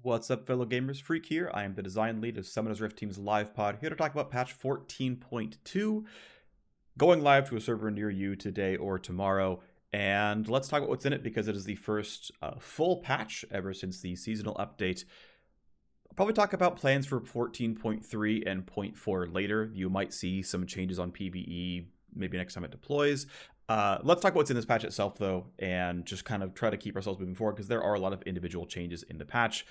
What's up, fellow gamers? Phreak here. I am the design lead of Summoner's Rift Team's live pod, here to talk about patch 14.2, going live to a server near you today or tomorrow. And let's talk about what's in it, because it is the first full patch ever since the seasonal update. I'll probably talk about plans for 14.3 and 0.4 later. You might see some changes on PvE maybe next time it deploys. Let's talk about what's in this patch itself, though, and just kind of try to keep ourselves moving forward, because there are a lot of individual changes in the patch.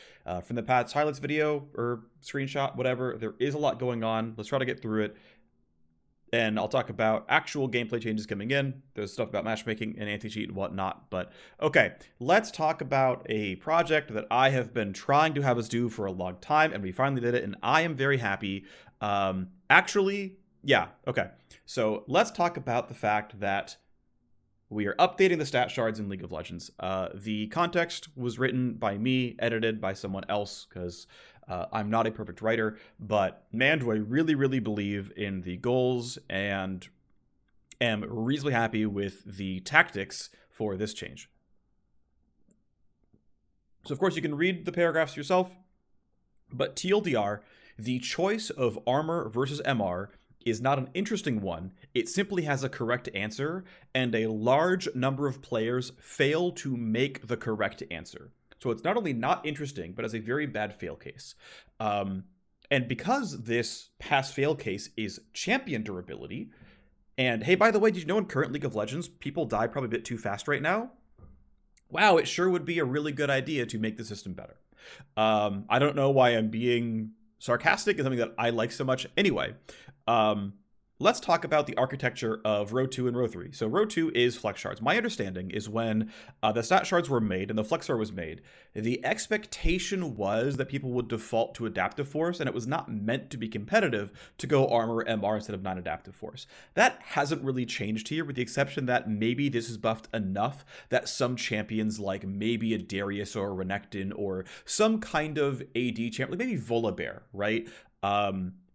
From the patch highlights video or screenshot, whatever, there is a lot going on. Let's try to get through it. And I'll talk about actual gameplay changes coming in. There's stuff about matchmaking and anti-cheat and whatnot. But okay, let's talk about a project that I have been trying to have us do for a long time, and we finally did it, and I am very happy. Yeah, okay. So let's talk about the fact that we are updating the stat shards in League of Legends. The context was written by me, edited by someone else, because I'm not a perfect writer, but man, do I really, really believe in the goals and am reasonably happy with the tactics for this change. So, of course, you can read the paragraphs yourself, but TLDR, the choice of armor versus MR is not an interesting one. It simply has a correct answer, and a large number of players fail to make the correct answer. So it's not only not interesting, but has a very bad fail case. And because this pass-fail case is champion durability, and hey, by the way, did you know in current League of Legends, people die probably a bit too fast right now? Wow, it sure would be a really good idea to make the system better. I don't know why I'm being sarcastic. Is something that I like so much. Anyway, let's talk about the architecture of row 2 and row 3. So row 2 is flex shards. My understanding is when the stat shards were made and the flex shard was made, the expectation was that people would default to adaptive force, and it was not meant to be competitive to go armor MR instead of non-adaptive force. That hasn't really changed here, with the exception that maybe this is buffed enough that some champions, like maybe a Darius or a Renekton or some kind of AD champion, like maybe Volibear, right?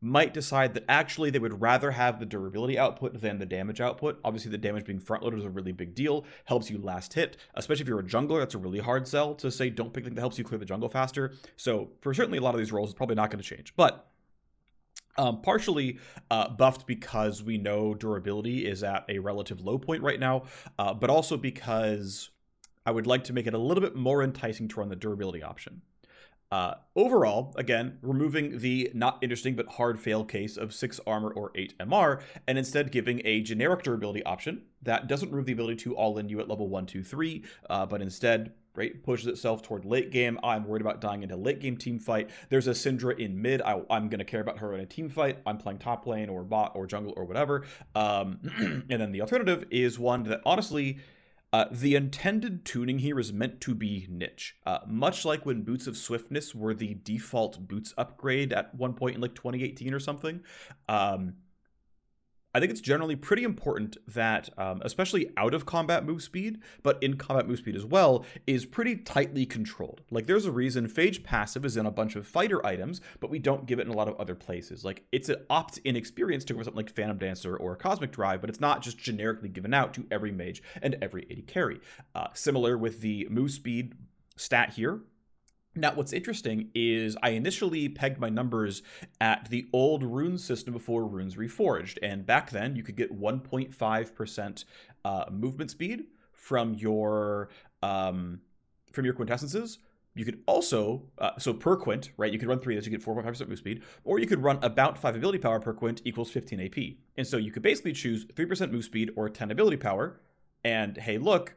Might decide that actually they would rather have the durability output than the damage output. Obviously, the damage being front-loaded is a really big deal. Helps you last hit, especially if you're a jungler. That's a really hard sell to say don't pick the thing that helps you clear the jungle faster. So for certainly a lot of these roles, it's probably not going to change. But partially buffed because we know durability is at a relative low point right now, but also because I would like to make it a little bit more enticing to run the durability option. Overall, again, removing the not interesting but hard fail case of 6 armor or 8 MR, and instead giving a generic durability option that doesn't remove the ability to all-in you at level 1, 2, 3, but instead, right, pushes itself toward late game. I'm worried about dying into late game team fight. There's a Syndra in mid. I'm going to care about her in a team fight. I'm playing top lane or bot or jungle or whatever. And then the alternative is one that honestly, the intended tuning here is meant to be niche. Much like when Boots of Swiftness were the default boots upgrade at one point in like 2018 or something. I think it's generally pretty important that, especially out of combat move speed, but in combat move speed as well, is pretty tightly controlled. Like, there's a reason Phage passive is in a bunch of fighter items, but we don't give it in a lot of other places. Like, it's an opt-in experience to go for something like Phantom Dancer or Cosmic Drive, but it's not just generically given out to every mage and every AD carry. Similar with the move speed stat here. Now, what's interesting is I initially pegged my numbers at the old rune system before runes reforged, and back then you could get 1.5% movement speed from your quintessences. You could also, so per quint, right, you could run 3 of those, you get 4.5% move speed, or you could run about 5 ability power per quint equals 15 AP. And so you could basically choose 3% move speed or 10 ability power, and hey, look,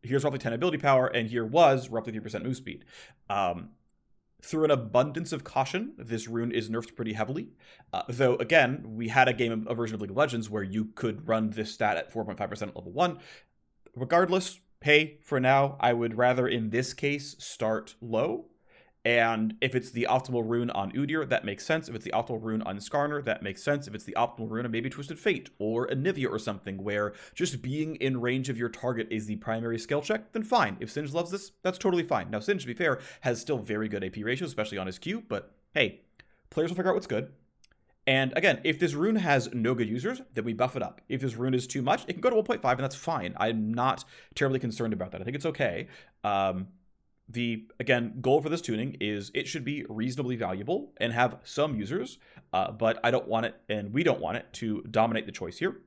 here's roughly 10 ability power, and here was roughly 3% move speed. Through an abundance of caution, this rune is nerfed pretty heavily. Though, again, we had a version of League of Legends where you could run this stat at 4.5% at level 1. Regardless, hey, for now, I would rather, in this case, start low. And if it's the optimal rune on Udyr, that makes sense. If it's the optimal rune on Skarner, that makes sense. If it's the optimal rune on maybe Twisted Fate or Anivia or something, where just being in range of your target is the primary skill check, then fine. If Singe loves this, that's totally fine. Now, Singe, to be fair, has still very good AP ratios, especially on his Q, but hey, players will figure out what's good. And again, if this rune has no good users, then we buff it up. If this rune is too much, it can go to 1.5, and that's fine. I'm not terribly concerned about that. I think it's okay. again, goal for this tuning is it should be reasonably valuable and have some users, but I don't want it, and we don't want it to dominate the choice here.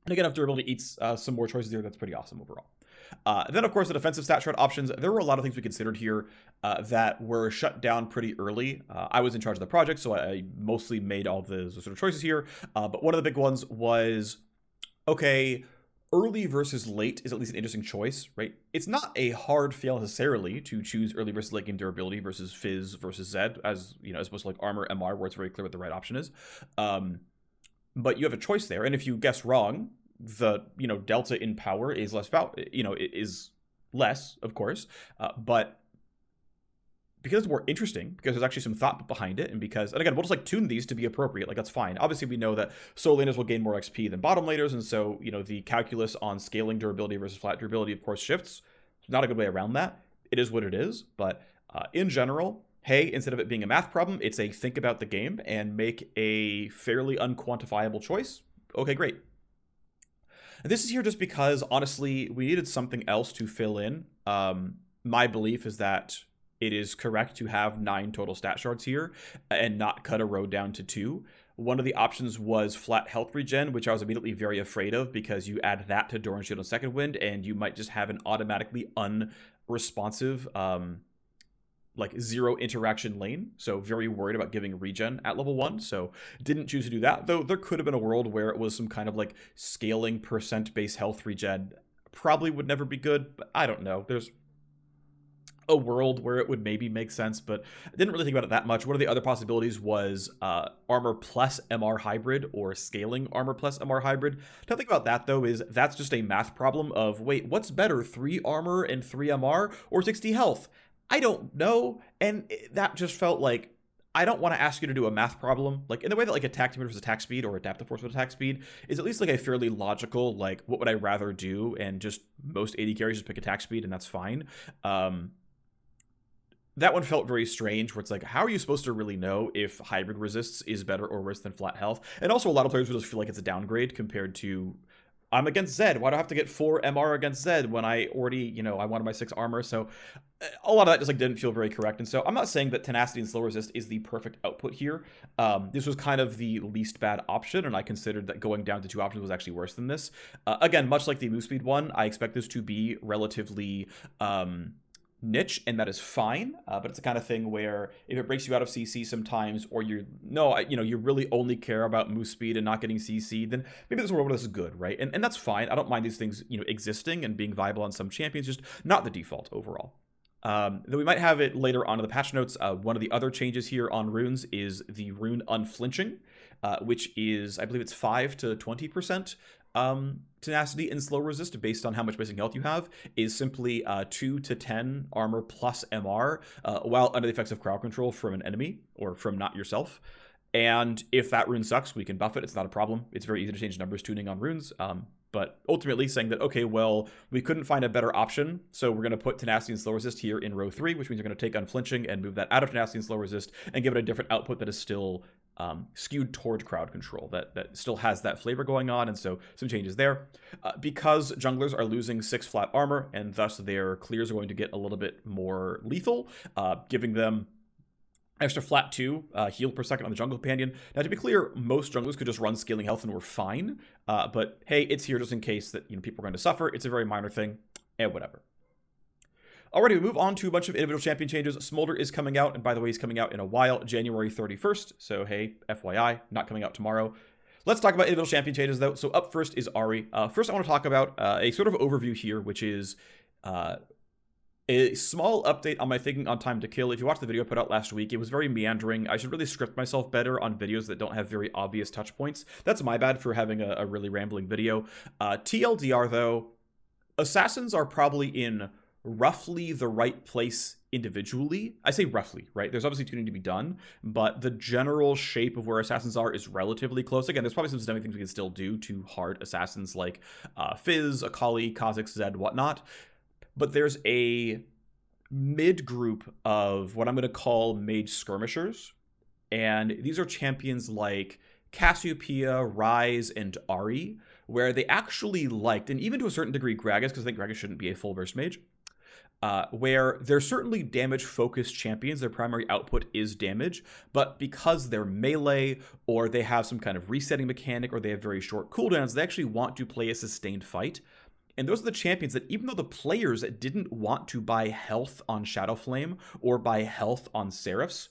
And again, if durability eats some more choices here, that's pretty awesome overall. Then, of course, the defensive stat shard options. There were a lot of things we considered here that were shut down pretty early. I was in charge of the project, so I mostly made all the sort of choices here. But one of the big ones was, okay, early versus late is at least an interesting choice, right? It's not a hard fail necessarily to choose early versus late game durability versus Fizz versus Zed, as opposed to like armor, MR, where it's very clear what the right option is. But you have a choice there, and if you guess wrong, the delta in power is less is less, of course, but because it's more interesting, because there's actually some thought behind it, and again, we'll just like tune these to be appropriate. Like, that's fine. Obviously, we know that solo laners will gain more XP than bottom laners, and so the calculus on scaling durability versus flat durability, of course, shifts. Not a good way around that. It is what it is, but in general, hey, instead of it being a math problem, it's a think about the game and make a fairly unquantifiable choice. Okay, great. This is here just because, honestly, we needed something else to fill in. My belief is that it is correct to have 9 total stat shards here and not cut a row down to 2. One of the options was flat health regen, which I was immediately very afraid of because you add that to Doran Shield and Second Wind, and you might just have an automatically unresponsive like 0 interaction lane, so very worried about giving regen at level 1, so didn't choose to do that, though there could have been a world where it was some kind of like scaling percent base health regen. Probably would never be good, but I don't know. There's a world where it would maybe make sense, but I didn't really think about it that much. One of the other possibilities was armor plus MR hybrid or scaling armor plus MR hybrid. To think about that, though, is that's just a math problem of, wait, what's better, 3 armor and 3 MR or 60 health? I don't know, and that just felt like, I don't want to ask you to do a math problem, like in the way that like attack damage versus attack speed or adaptive force with attack speed is at least like a fairly logical, like, what would I rather do, and just most AD carries just pick attack speed and that's fine. That one felt very strange, where it's like, how are you supposed to really know if hybrid resists is better or worse than flat health? And also a lot of players would just feel like it's a downgrade compared to, I'm against Zed, why do I have to get 4 MR against Zed when I already, I wanted my 6 armor? So a lot of that just like didn't feel very correct. And so I'm not saying that tenacity and slow resist is the perfect output here. This was kind of the least bad option, and I considered that going down to 2 options was actually worse than this. Again, much like the move speed one, I expect this to be relatively niche, and that is fine, but it's the kind of thing where if it breaks you out of CC sometimes, or you really only care about move speed and not getting CC, then maybe this world is good, right? And that's fine. I don't mind these things existing and being viable on some champions, just not the default overall. Though we might have it later on in the patch notes. One of the other changes here on runes is the rune unflinching, which is, I believe it's 5 to 20% tenacity and slow resist based on how much missing health you have, is simply 2 to 10 armor plus MR while under the effects of crowd control from an enemy or from not yourself. And if that rune sucks, we can buff it. It's not a problem. It's very easy to change numbers tuning on runes. But ultimately saying that, okay, well, we couldn't find a better option, so we're going to put tenacity and slow resist here in row 3, which means we're going to take unflinching and move that out of tenacity and slow resist and give it a different output that is still skewed toward crowd control, that still has that flavor going on, and so some changes there. Because junglers are losing 6 flat armor, and thus their clears are going to get a little bit more lethal, giving them extra flat 2 heal per second on the jungle companion. Now, to be clear, most junglers could just run scaling health and we're fine, but hey, it's here just in case that people are going to suffer. It's a very minor thing, and whatever. Alrighty, we move on to a bunch of individual champion changes. Smolder is coming out, and by the way, he's coming out in a while, January 31st. So hey, FYI, not coming out tomorrow. Let's talk about individual champion changes, though. So up first is Ahri. First, I want to talk about a sort of overview here, which is a small update on my thinking on time to kill. If you watched the video I put out last week, it was very meandering. I should really script myself better on videos that don't have very obvious touch points. That's my bad for having a really rambling video. TLDR, though, assassins are probably in roughly the right place individually. I say roughly, right? There's obviously tuning to be done, but the general shape of where assassins are is relatively close. Again, there's probably some systemic things we can still do to hard assassins like Fizz, Akali, Kha'Zix, Zed, whatnot. But there's a mid group of what I'm going to call mage skirmishers. And these are champions like Cassiopeia, Rise, and Ahri, where they actually liked, and even to a certain degree Gragas, because I think Gragas shouldn't be a full burst mage, where they're certainly damage-focused champions. Their primary output is damage, but because they're melee, or they have some kind of resetting mechanic, or they have very short cooldowns, they actually want to play a sustained fight. And those are the champions that, even though the players didn't want to buy health on Shadowflame or buy health on Seraphs,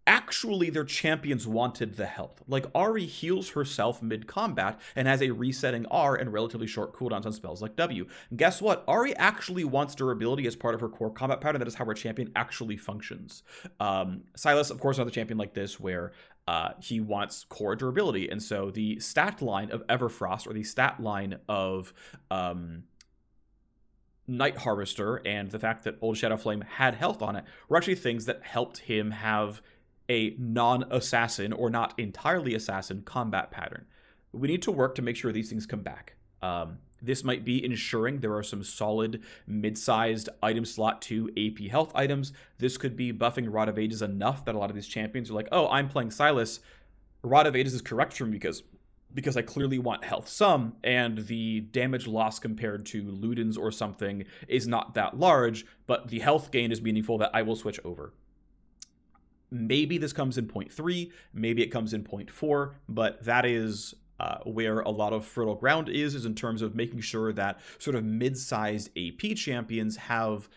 actually their champions wanted the health. Like, Ahri heals herself mid-combat and has a resetting R and relatively short cooldowns on spells like W. And guess what? Ahri actually wants durability as part of her core combat pattern. That is how her champion actually functions. Sylas, of course, another champion like this where he wants core durability. And so the stat line of Everfrost, or the stat line of Night Harvester, and the fact that Old Shadowflame had health on it, were actually things that helped him have a non-assassin, or not entirely assassin, combat pattern. We need to work to make sure these things come back. This might be ensuring there are some solid mid-sized item slot 2 AP health items. This could be buffing Rod of Ages enough that a lot of these champions are like, oh, I'm playing Sylas. Rod of Ages is correct for me because I clearly want health some, and the damage loss compared to Ludens or something is not that large, but the health gain is meaningful that I will switch over. Maybe this comes in 0.3, maybe it comes in 0.4, but that is where a lot of fertile ground is in terms of making sure that sort of mid-sized AP champions have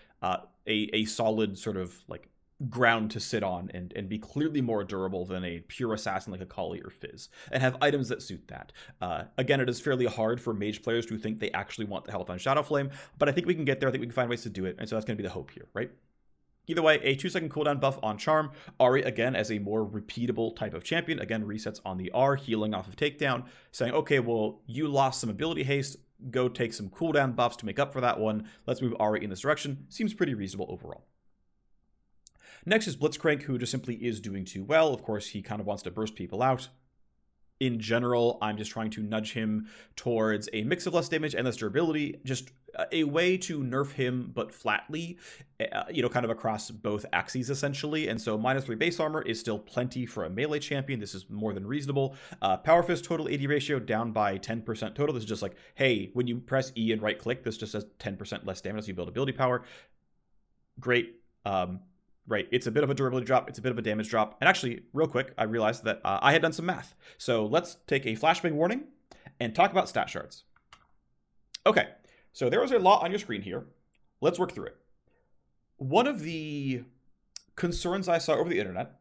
a solid sort of like ground to sit on and be clearly more durable than a pure assassin like a Kali or Fizz, and have items that suit that. Again, it is fairly hard for mage players to think they actually want the health on Shadowflame, but I think we can get there. I think we can find ways to do it, and so that's going to be the hope here, right? Either way, a 2-second cooldown buff on Charm. Ahri, again, as a more repeatable type of champion. Again, resets on the R, healing off of takedown, saying, okay, well, you lost some ability haste. Go take some cooldown buffs to make up for that one. Let's move Ahri in this direction. Seems pretty reasonable overall. Next is Blitzcrank, who just simply is doing too well. Of course, he kind of wants to burst people out. In general, I'm just trying to nudge him towards a mix of less damage and less durability, just a way to nerf him, but flatly, kind of across both axes, essentially. And so -3 base armor is still plenty for a melee champion. This is more than reasonable. Power Fist total AD ratio down by 10% total. This is just like, hey, when you press E and right-click, this just says 10% less damage as you build ability power. Great. Right, it's a bit of a durability drop, it's a bit of a damage drop. And actually, real quick, I realized that I had done some math. So let's take a flashbang warning and talk about stat shards. Okay, so there was a lot on your screen here. Let's work through it. One of the concerns I saw over the internet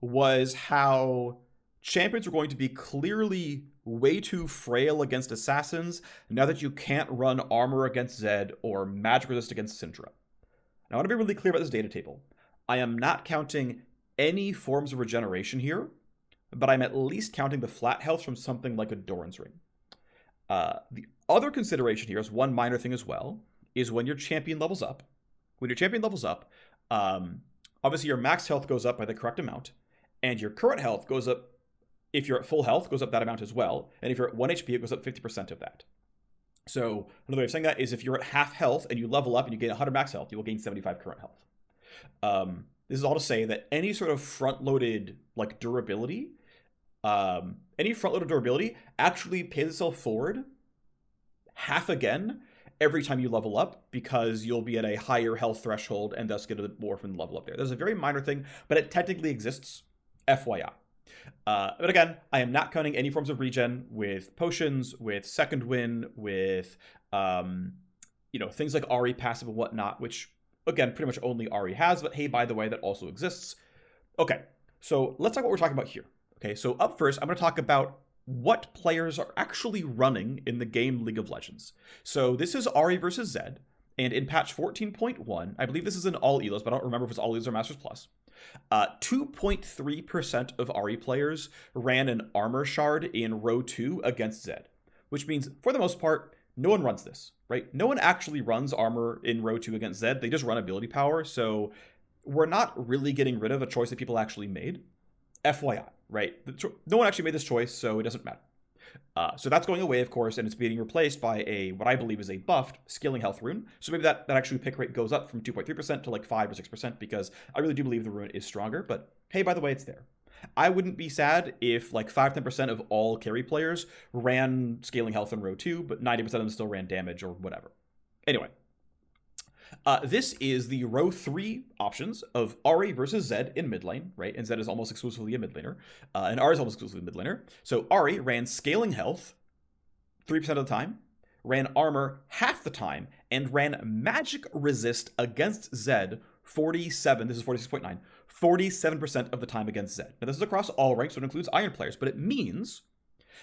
was how champions are going to be clearly way too frail against assassins now that you can't run armor against Zed or magic resist against Syndra. Now, I want to be really clear about this data table. I am not counting any forms of regeneration here, but I'm at least counting the flat health from something like a Doran's Ring. The other consideration here is one minor thing as well, is when your champion levels up. When your champion levels up, obviously your max health goes up by the correct amount, and your current health goes up, if you're at full health, goes up that amount as well, and if you're at 1 HP, it goes up 50% of that. So another way of saying that is if you're at half health and you level up and you gain 100 max health, you will gain 75 current health. This is all to say that any sort of front-loaded like durability, actually pays itself forward half again every time you level up, because you'll be at a higher health threshold and thus get a more from the level up there. There's a very minor thing, but it technically exists, FYI. But again, I am not counting any forms of regen with potions, with second win, with things like Ahri passive and whatnot, which again, pretty much only Ahri has, but hey, by the way, that also exists. Okay, so let's talk about what we're talking about here. Okay, so up first, I'm going to talk about what players are actually running in the game League of Legends. So this is Ahri versus Zed, and in patch 14.1, I believe this is in all elos, but I don't remember if it's all elos or Masters Plus. 2.3% of Ahri players ran an armor shard in row 2 against Zed, which means, for the most part, no one runs this, right? No one actually runs armor in row 2 against Zed. They just run ability power, so we're not really getting rid of a choice that people actually made. FYI, right? No one actually made this choice, so it doesn't matter. So that's going away, of course, and it's being replaced by what I believe is a buffed scaling health rune. So maybe that actually pick rate goes up from 2.3% to like 5 or 6%, because I really do believe the rune is stronger. But hey, by the way, it's there. I wouldn't be sad if like 5-10% of all carry players ran scaling health in row 2, but 90% of them still ran damage or whatever. Anyway, This is the row 3 options of Ahri versus Zed in mid lane, right? And Zed is almost exclusively a mid laner, and Ahri is almost exclusively a mid laner. So Ahri ran scaling health 3% of the time, ran armor half the time, and ran magic resist against Zed 47, this is 46.9, 47% of the time against Zed. Now this is across all ranks, so it includes Iron players, but it means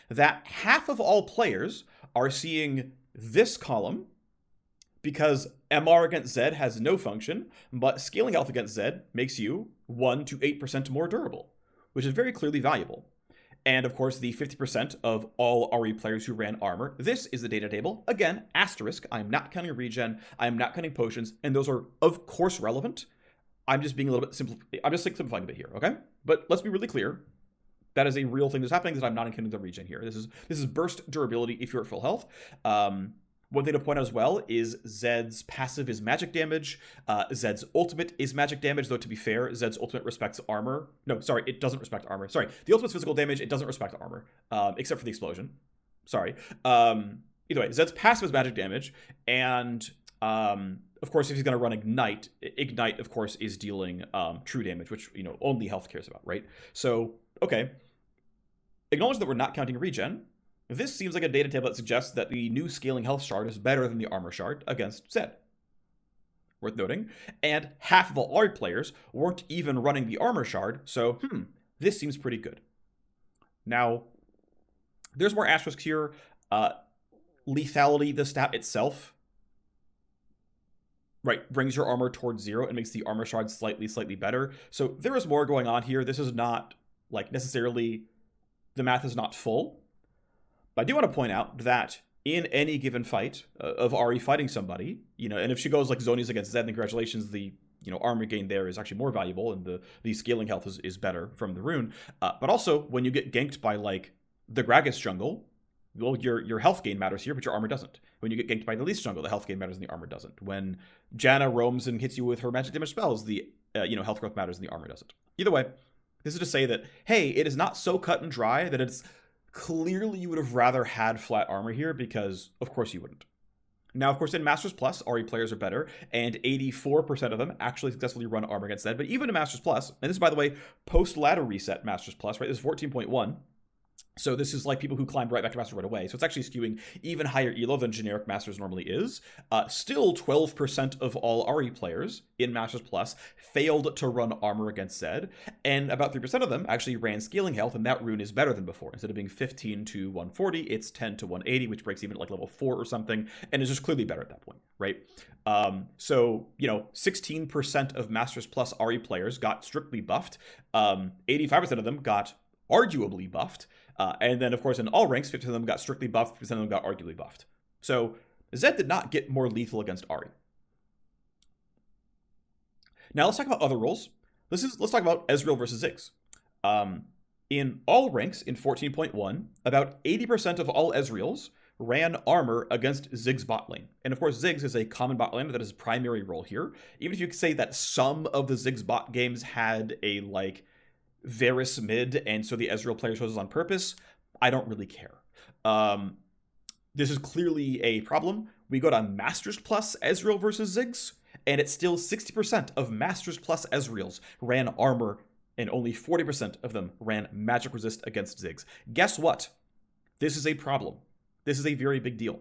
that half of all players are seeing this column because MR against Zed has no function, but scaling health against Zed makes you 1 to 8% more durable, which is very clearly valuable. And of course, the 50% of all RE players who ran armor. This is the data table. Again, asterisk, I'm not counting regen, I'm not counting potions, and those are of course relevant. I'm just being a little bit simplifying a bit here, okay? But let's be really clear. That is a real thing that's happening, that I'm not counting the regen here. This is burst durability if you're at full health. One thing to point out as well is Zed's passive is magic damage. Zed's ultimate is magic damage, though to be fair, Zed's ultimate respects armor. No, sorry, it doesn't respect armor. Sorry, the ultimate's physical damage, it doesn't respect armor, except for the explosion. Sorry. Either way, Zed's passive is magic damage, and of course, if he's going to run Ignite, of course, is dealing true damage, which, you know, only health cares about, right? So, okay. Acknowledge that we're not counting regen. This seems like a data table that suggests that the new scaling health shard is better than the armor shard against Zed. Worth noting. And half of all Ahri players weren't even running the armor shard, so, this seems pretty good. Now, there's more asterisks here. Lethality, the stat itself, right, brings your armor towards 0 and makes the armor shard slightly better. So there is more going on here. This is not, like, necessarily, the math is not full. But I do want to point out that in any given fight of Ahri fighting somebody, you know, and if she goes like Zonies against Zed, then congratulations, the, you know, armor gain there is actually more valuable, and the scaling health is better from the rune. But also, when you get ganked by, like, the Gragas jungle, well, your health gain matters here, but your armor doesn't. When you get ganked by the Least jungle, the health gain matters and the armor doesn't. When Janna roams and hits you with her magic damage spells, the health growth matters and the armor doesn't. Either way, this is to say that, hey, it is not so cut and dry that it's clearly you would have rather had flat armor here, because of course you wouldn't. Now, of course, in Masters Plus, Ahri players are better, and 84% of them actually successfully run armor against Zed. But even in Masters Plus, and this is, by the way, post-ladder reset Masters Plus, right? This is 14.1. So this is like people who climbed right back to Master right away. So it's actually skewing even higher elo than generic Masters normally is. Still, 12% of all Ahri players in Masters Plus failed to run armor against Zed, and about 3% of them actually ran scaling health, and that rune is better than before. Instead of being 15 to 140, it's 10 to 180, which breaks even at like level 4 or something, and is just clearly better at that point, right? So, you know, 16% of Masters Plus Ahri players got strictly buffed. 85% of them got arguably buffed. And then, of course, in all ranks, 50% of them got strictly buffed, 50% of them got arguably buffed. So Zed did not get more lethal against Ahri. Now let's talk about other roles. Let's talk about Ezreal versus Ziggs. In all ranks in 14.1, about 80% of all Ezreals ran armor against Ziggs bot lane. And of course, Ziggs is a common bot lane that is his primary role here. Even if you could say that some of the Ziggs bot games had a, like, Varus mid, and so the Ezreal player chose this on purpose, I don't really care. This is clearly a problem. We go to Masters Plus Ezreal versus Ziggs, and it's still 60% of Masters Plus Ezreals ran armor, and only 40% of them ran magic resist against Ziggs. Guess what? This is a problem. This is a very big deal.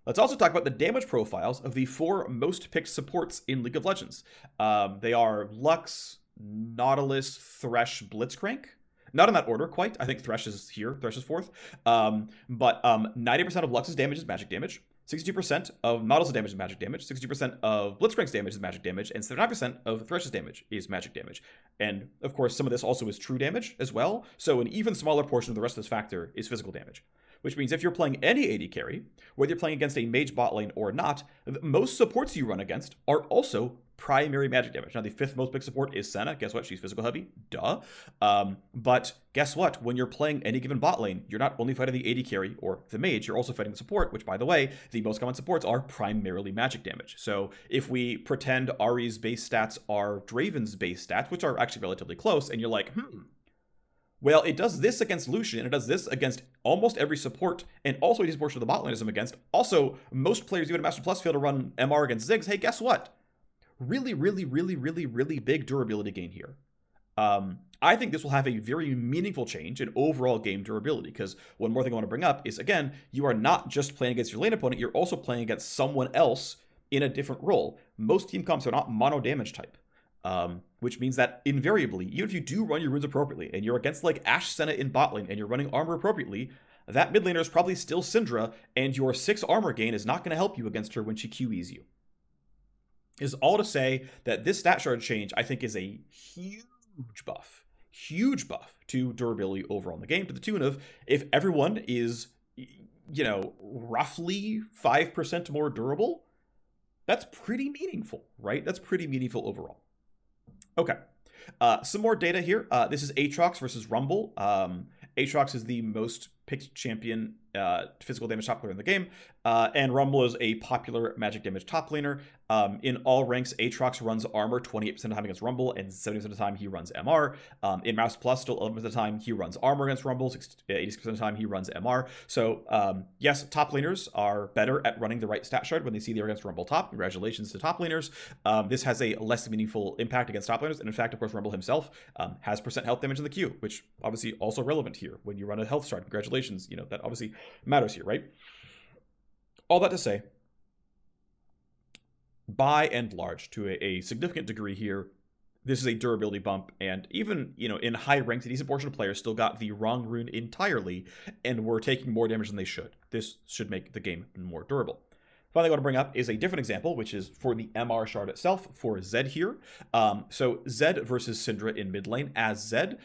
Let's also talk about the damage profiles of the 4 most picked supports in League of Legends. They are Lux, Nautilus, Thresh, Blitzcrank. Not in that order quite. I think Thresh is here. Thresh is 4th. But 90% of Lux's damage is magic damage. 62% of Nautilus' damage is magic damage. 60% of Blitzcrank's damage is magic damage. And 79% of Thresh's damage is magic damage. And, of course, some of this also is true damage as well. So an even smaller portion of the rest of this factor is physical damage. Which means if you're playing any AD carry, whether you're playing against a mage bot lane or not, most supports you run against are also primary magic damage. Now, the 5th most big support is Senna. Guess what? She's physical heavy. Duh. But guess what? When you're playing any given bot lane, you're not only fighting the AD carry or the mage, you're also fighting the support, which, by the way, the most common supports are primarily magic damage. So if we pretend Ahri's base stats are Draven's base stats, which are actually relatively close, and you're like, Well, it does this against Lucian, it does this against almost every support, and also a decent portion of the bot lane is against. Also, most players, even at Master Plus, fail to run MR against Ziggs. Hey, guess what? Really, really, really, really, really big durability gain here. I think this will have a very meaningful change in overall game durability, because one more thing I want to bring up is, again, you are not just playing against your lane opponent, you're also playing against someone else in a different role. Most team comps are not mono damage type. Which means that invariably, even if you do run your runes appropriately, and you're against like Ashe Senna in bot lane, and you're running armor appropriately, that mid laner is probably still Syndra, and your 6 armor gain is not going to help you against her when she QEs you. Is all to say that this stat shard change, I think, is a huge buff to durability overall in the game, to the tune of, if everyone is, you know, roughly 5% more durable, that's pretty meaningful, right? That's pretty meaningful overall. Okay, some more data here. This is Aatrox versus Rumble. Aatrox is the most picked champion physical damage top laner in the game, and Rumble is a popular magic damage top laner. In all ranks, Aatrox runs armor 28% of the time against Rumble, and 70% of the time he runs MR. In Master Plus, still 11% of the time he runs armor against Rumble, 86% of the time he runs MR. So yes, top laners are better at running the right stat shard when they see they're against Rumble top. Congratulations to top laners. This has a less meaningful impact against top laners, and in fact, of course, Rumble himself has percent health damage in the queue, which obviously also relevant here when you run a health shard. Congratulations, you know, that obviously matters here, right? All that to say, by and large, to a significant degree here, this is a durability bump, and even, you know, in high ranks, a decent portion of players still got the wrong rune entirely and were taking more damage than they should. This should make the game more durable. Finally, I want to bring up is a different example, which is for the MR shard itself, for Zed here. So Zed versus Syndra in mid lane as Zed.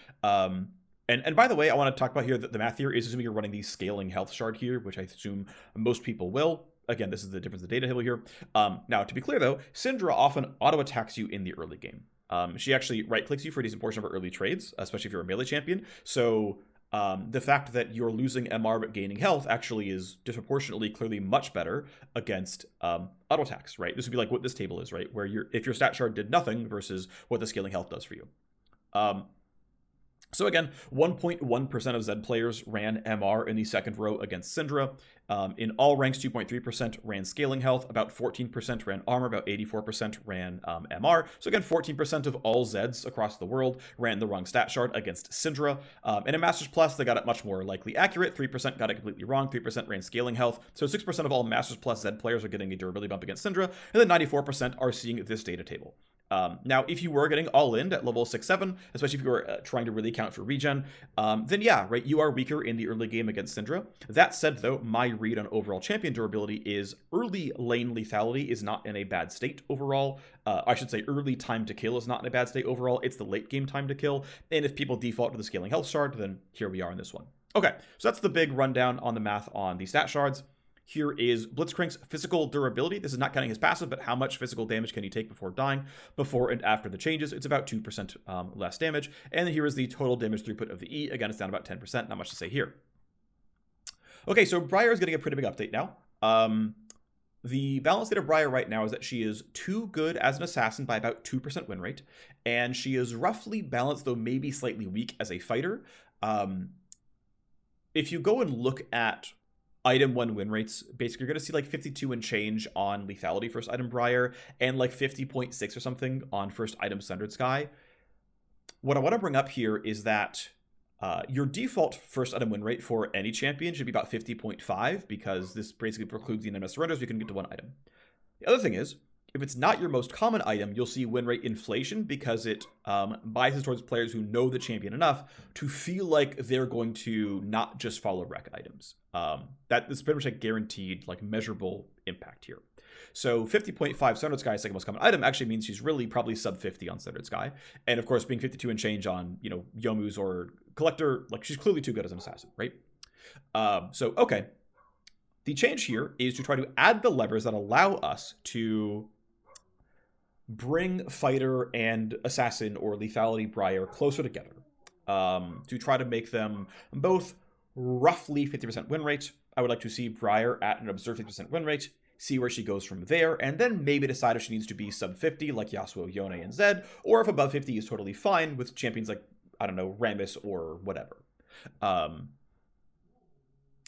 And by the way, I want to talk about here that the math here is assuming you're running the scaling health shard here, which I assume most people will. Again, this is the difference in data table here. Now, to be clear though, Syndra often auto-attacks you in the early game. She actually right-clicks you for a decent portion of her early trades, especially if you're a melee champion. So the fact that you're losing MR but gaining health actually is disproportionately clearly much better against auto-attacks, right? This would be like what this table is, right? Where if your stat shard did nothing versus what the scaling health does for you. So again, 1.1% of Zed players ran MR in the second row against Syndra. In all ranks, 2.3% ran scaling health, about 14% ran armor, about 84% ran MR. So again, 14% of all Zeds across the world ran the wrong stat shard against Syndra. And in Masters Plus, they got it much more likely accurate. 3% got it completely wrong, 3% ran scaling health. So 6% of all Masters Plus Zed players are getting a durability bump against Syndra, and then 94% are seeing this data table. Now, if you were getting all in at level 6-7, especially if you were trying to really count for regen, then yeah, right, you are weaker in the early game against Syndra. That said, though, my read on overall champion durability is early lane lethality is not in a bad state overall. I should say early time to kill is not in a bad state overall. It's the late game time to kill. And if people default to the scaling health shard, then here we are in this one. Okay, so that's the big rundown on the math on the stat shards. Here is Blitzcrank's physical durability. This is not counting his passive, but how much physical damage can he take before dying, before and after the changes. It's about 2% less damage. And here is the total damage throughput of the E. Again, it's down about 10%. Not much to say here. Okay, so Briar is getting a pretty big update now. The balance state of Briar right now is that she is too good as an assassin by about 2% win rate, and she is roughly balanced, though maybe slightly weak, as a fighter. If you go and look at item 1 win rates, basically you're going to see like 52 and change on lethality first item Briar, and like 50.6 or something on first item Sundered Sky. What I want to bring up here is that your default first item win rate for any champion should be about 50.5, because this basically precludes the NMS surrenders. You can get to one item. The other thing is, if it's not your most common item, you'll see win rate inflation, because it biases towards players who know the champion enough to feel like they're going to not just follow rec items. That is pretty much a guaranteed, like, measurable impact here. So 50.5 Sundered Sky, second most common item, actually means she's really probably sub 50 on Sundered Sky. And of course, being 52 and change on, you know, Youmu's or Collector, like, she's clearly too good as an assassin, right? So, okay. The change here is to try to add the levers that allow us to bring fighter and assassin or lethality Briar closer together, to try to make them both roughly 50% win rate. I would like to see Briar at an observed 50% win rate, see where she goes from there, and then maybe decide if she needs to be sub 50 like Yasuo, Yone, and Zed, or if above 50 is totally fine with champions like I don't know, Rammus or whatever.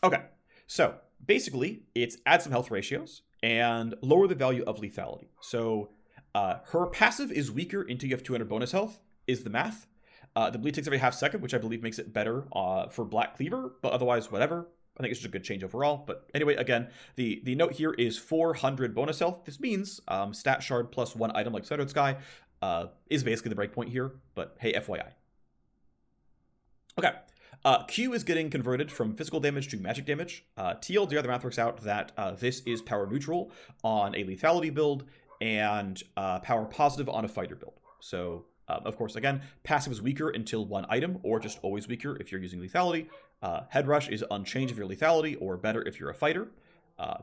Okay, so basically, it's add some health ratios and lower the value of lethality. So her passive is weaker until you have 200 bonus health, is the math. The bleed takes every half second, which I believe makes it better for Black Cleaver, but otherwise, whatever. I think it's just a good change overall. But anyway, again, the note here is 400 bonus health. This means stat shard plus one item like Shattered Sky is basically the breakpoint here, but hey, FYI. Okay. Q is getting converted from physical damage to magic damage. TLDR, the math works out that this is power neutral on a lethality build and power positive on a fighter build. So, of course, again, passive is weaker until one item, or just always weaker if you're using lethality. Head rush is unchanged if you're lethality, or better if you're a fighter.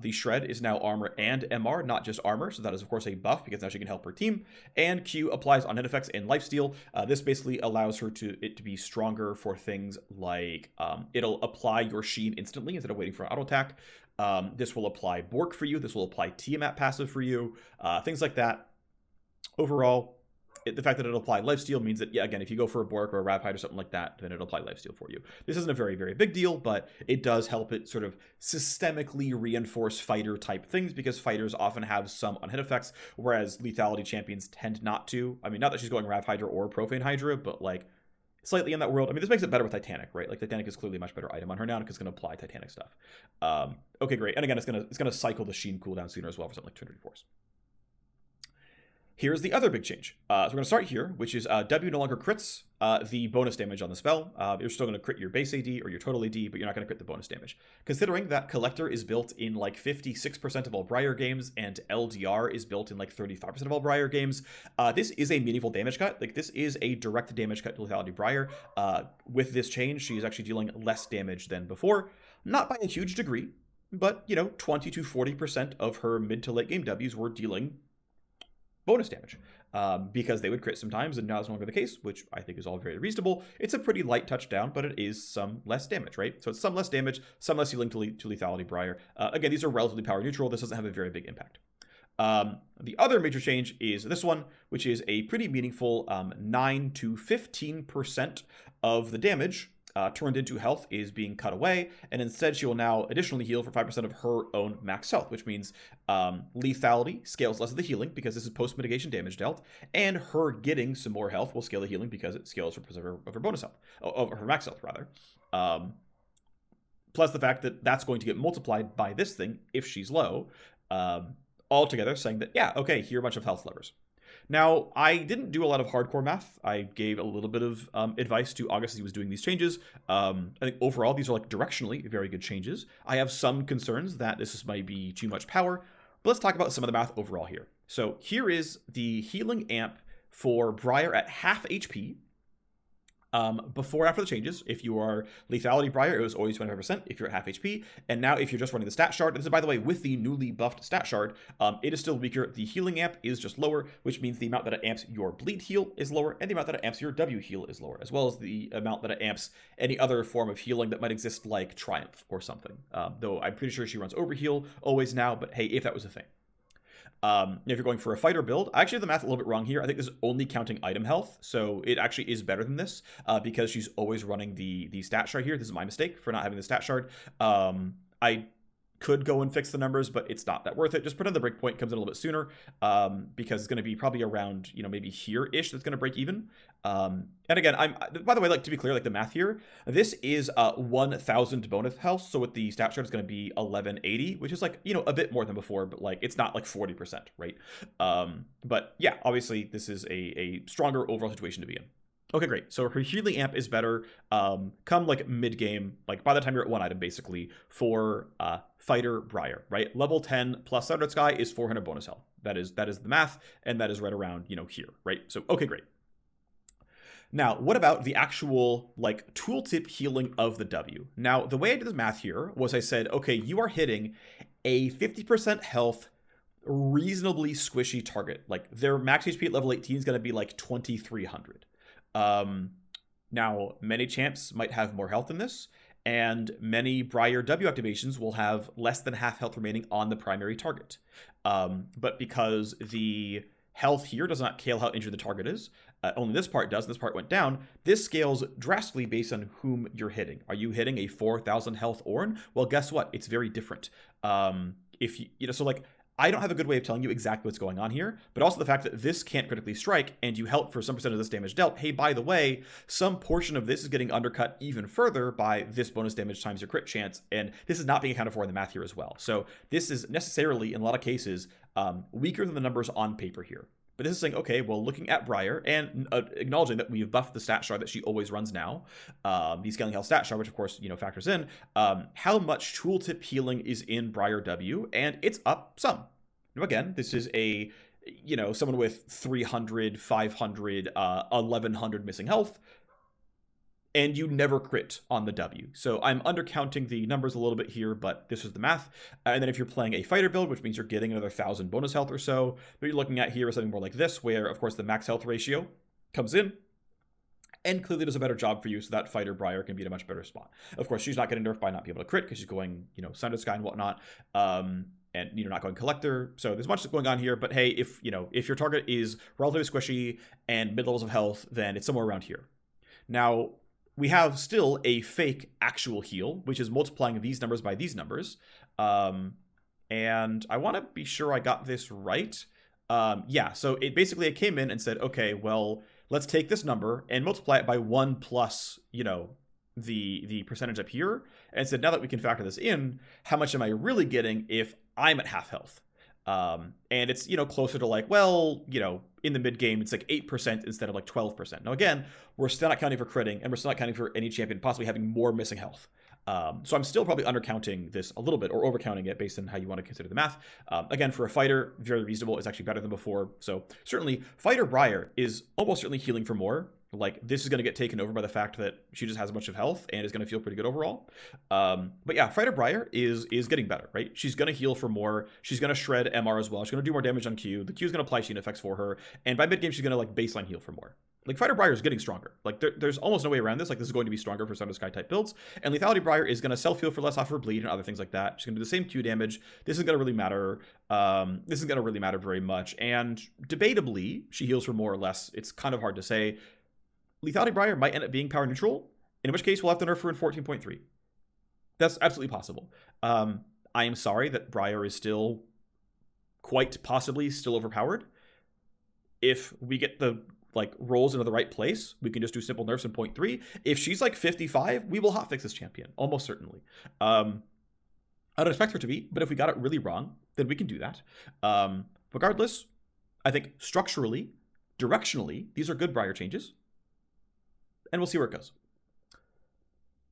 The shred is now armor and MR, not just armor, so that is of course a buff because now she can help her team. And Q applies on hit effects and lifesteal. This basically allows her to be stronger for things like it'll apply your Sheen instantly instead of waiting for an auto attack. This will apply Bork for you. This will apply Tiamat passive for you. Things like that. Overall, the fact that it'll apply lifesteal means that, yeah, again, if you go for a Bork or a Ravhide or something like that, then it'll apply lifesteal for you. This isn't a very, very big deal, but it does help it sort of systemically reinforce fighter type things because fighters often have some on hit effects, whereas lethality champions tend not to. I mean, not that she's going Rav Hydra or Profane Hydra, but like slightly in that world. I mean, this makes it better with Titanic, right? Like Titanic is clearly a much better item on her now because it's going to apply Titanic stuff. Okay, great. And again, it's gonna cycle the Sheen cooldown sooner as well for something like 200 force. Here's the other big change. So we're going to start here, which is W no longer crits the bonus damage on the spell. You're still going to crit your base AD or your total AD, but you're not going to crit the bonus damage. Considering that Collector is built in like 56% of all Briar games and LDR is built in like 35% of all Briar games, this is a meaningful damage cut. Like this is a direct damage cut to Lethality Briar. With this change, she's actually dealing less damage than before. Not by a huge degree, but, you know, 20 to 40% of her mid to late game Ws were dealing bonus damage because they would crit sometimes, and now it's no longer the case, which I think is all very reasonable. It's a pretty light touchdown, but it is some less damage, right? So it's some less damage, some less healing to Lethality Briar. Again, these are relatively power neutral. This doesn't have a very big impact. The other major change is this one, which is a pretty meaningful 9 to 15% of the damage turned into health is being cut away, and instead she will now additionally heal for 5% of her own max health, which means lethality scales less of the healing because this is post-mitigation damage dealt, and her getting some more health will scale the healing because it scales for of her bonus health, of her max health rather. Plus the fact that that's going to get multiplied by this thing if she's low, altogether saying that, yeah, okay, here are a bunch of health levers. Now, I didn't do a lot of hardcore math. I gave a little bit of advice to August as he was doing these changes. I think overall, these are like directionally very good changes. I have some concerns that this might be too much power, but let's talk about some of the math overall here. So here is the healing amp for Briar at half HP. Before after the changes. If you are lethality Briar, it was always 25% if you're at half HP. And now if you're just running the stat shard, this is by the way with the newly buffed stat shard, it is still weaker. The healing amp is just lower, which means the amount that it amps your bleed heal is lower, and the amount that it amps your W heal is lower, as well as the amount that it amps any other form of healing that might exist like Triumph or something. Though I'm pretty sure she runs overheal always now, but hey, if that was a thing. If you're going for a fighter build, I actually have the math a little bit wrong here. I think this is only counting item health, so it actually is better than this because she's always running the stat shard here. This is my mistake for not having the stat shard. I could go and fix the numbers, but it's not that worth it. Just pretend the breakpoint comes in a little bit sooner because it's going to be probably around, you know, maybe here-ish that's going to break even. And again, by the way, like to be clear, like the math here, this is 1,000 bonus health. So with the stat shard, it's going to be 1180, which is like, you know, a bit more than before, but like it's not like 40%, right? But yeah, obviously this is a stronger overall situation to be in. Okay, great. So her healing amp is better come like mid-game, like by the time you're at one item, basically, for Fighter Briar, right? Level 10 plus Shattered Sky is 400 bonus health. That is the math, and that is right around, you know, here, right? So, okay, great. Now, what about the actual, like, tooltip healing of the W? Now, the way I did the math here was I said, okay, you are hitting a 50% health reasonably squishy target. Like, their max HP at level 18 is going to be like 2,300. Now, many champs might have more health than this, and many Briar W activations will have less than half health remaining on the primary target. But because the health here does not scale how injured the target is, only this part does, and this part went down. This scales drastically based on whom you're hitting. Are you hitting a 4,000 health Ornn? Well, guess what? It's very different. If you know, so like, I don't have a good way of telling you exactly what's going on here, but also the fact that this can't critically strike and you help for some percent of this damage dealt. Hey, by the way, some portion of this is getting undercut even further by this bonus damage times your crit chance, and this is not being accounted for in the math here as well. So this is necessarily, in a lot of cases, weaker than the numbers on paper here. But this is saying, okay, well, looking at Briar and acknowledging that we've buffed the stat shard that she always runs now, the scaling health stat shard, which of course, you know, factors in how much tooltip healing is in Briar W, and it's up some. Now, again, this is a, you know, someone with 300, 500, 1100 missing health, and you never crit on the W. So I'm undercounting the numbers a little bit here, but this is the math. And then if you're playing a fighter build, which means you're getting another 1,000 bonus health or so, what you're looking at here is something more like this, where, of course, the max health ratio comes in and clearly does a better job for you, so that fighter Briar can be in a much better spot. Of course, she's not getting nerfed by not being able to crit, because she's going, you know, Sun to Sky and whatnot, and you're not going Collector, so there's much going on here, but hey, if your target is relatively squishy and mid-levels of health, then it's somewhere around here. Now, we have still a fake actual heal, which is multiplying these numbers by these numbers. And I want to be sure I got this right. Yeah, so it came in and said, okay, well, let's take this number and multiply it by 1 plus, you know, the percentage up here. And said, now that we can factor this in, how much am I really getting if I'm at half health? And it's, you know, closer to like, well, you know, in the mid game, it's like 8% instead of like 12%. Now, again, we're still not counting for critting, and we're still not counting for any champion possibly having more missing health. So I'm still probably undercounting this a little bit, or overcounting it based on how you want to consider the math. Again, for a fighter, very reasonable. It's actually better than before. So certainly, fighter Briar is almost certainly healing for more. Like, this is going to get taken over by the fact that she just has a bunch of health and is going to feel pretty good overall. But yeah, fighter Briar is getting better, right? She's going to heal for more. She's going to shred MR as well. She's going to do more damage on Q. The Q is going to apply Sheen effects for her. And by mid-game, she's going to, like, baseline heal for more. Like, fighter Briar is getting stronger. Like, there's almost no way around this. Like, this is going to be stronger for Sun to Sky type builds. And lethality Briar is going to self-heal for less off her bleed and other things like that. She's going to do the same Q damage. This isn't going to really matter. This isn't going to really matter very much. And debatably, she heals for more or less. It's kind of hard to say. Lethality Briar might end up being power neutral, in which case we'll have to nerf her in 14.3. That's absolutely possible. I am sorry that Briar is still quite possibly still overpowered. If we get the rolls into the right place, we can just do simple nerfs in 0.3. If she's like 55, we will hotfix this champion, almost certainly. I don't expect her to be, but if we got it really wrong, then we can do that. Regardless, I think structurally, directionally, these are good Briar changes. And we'll see where it goes.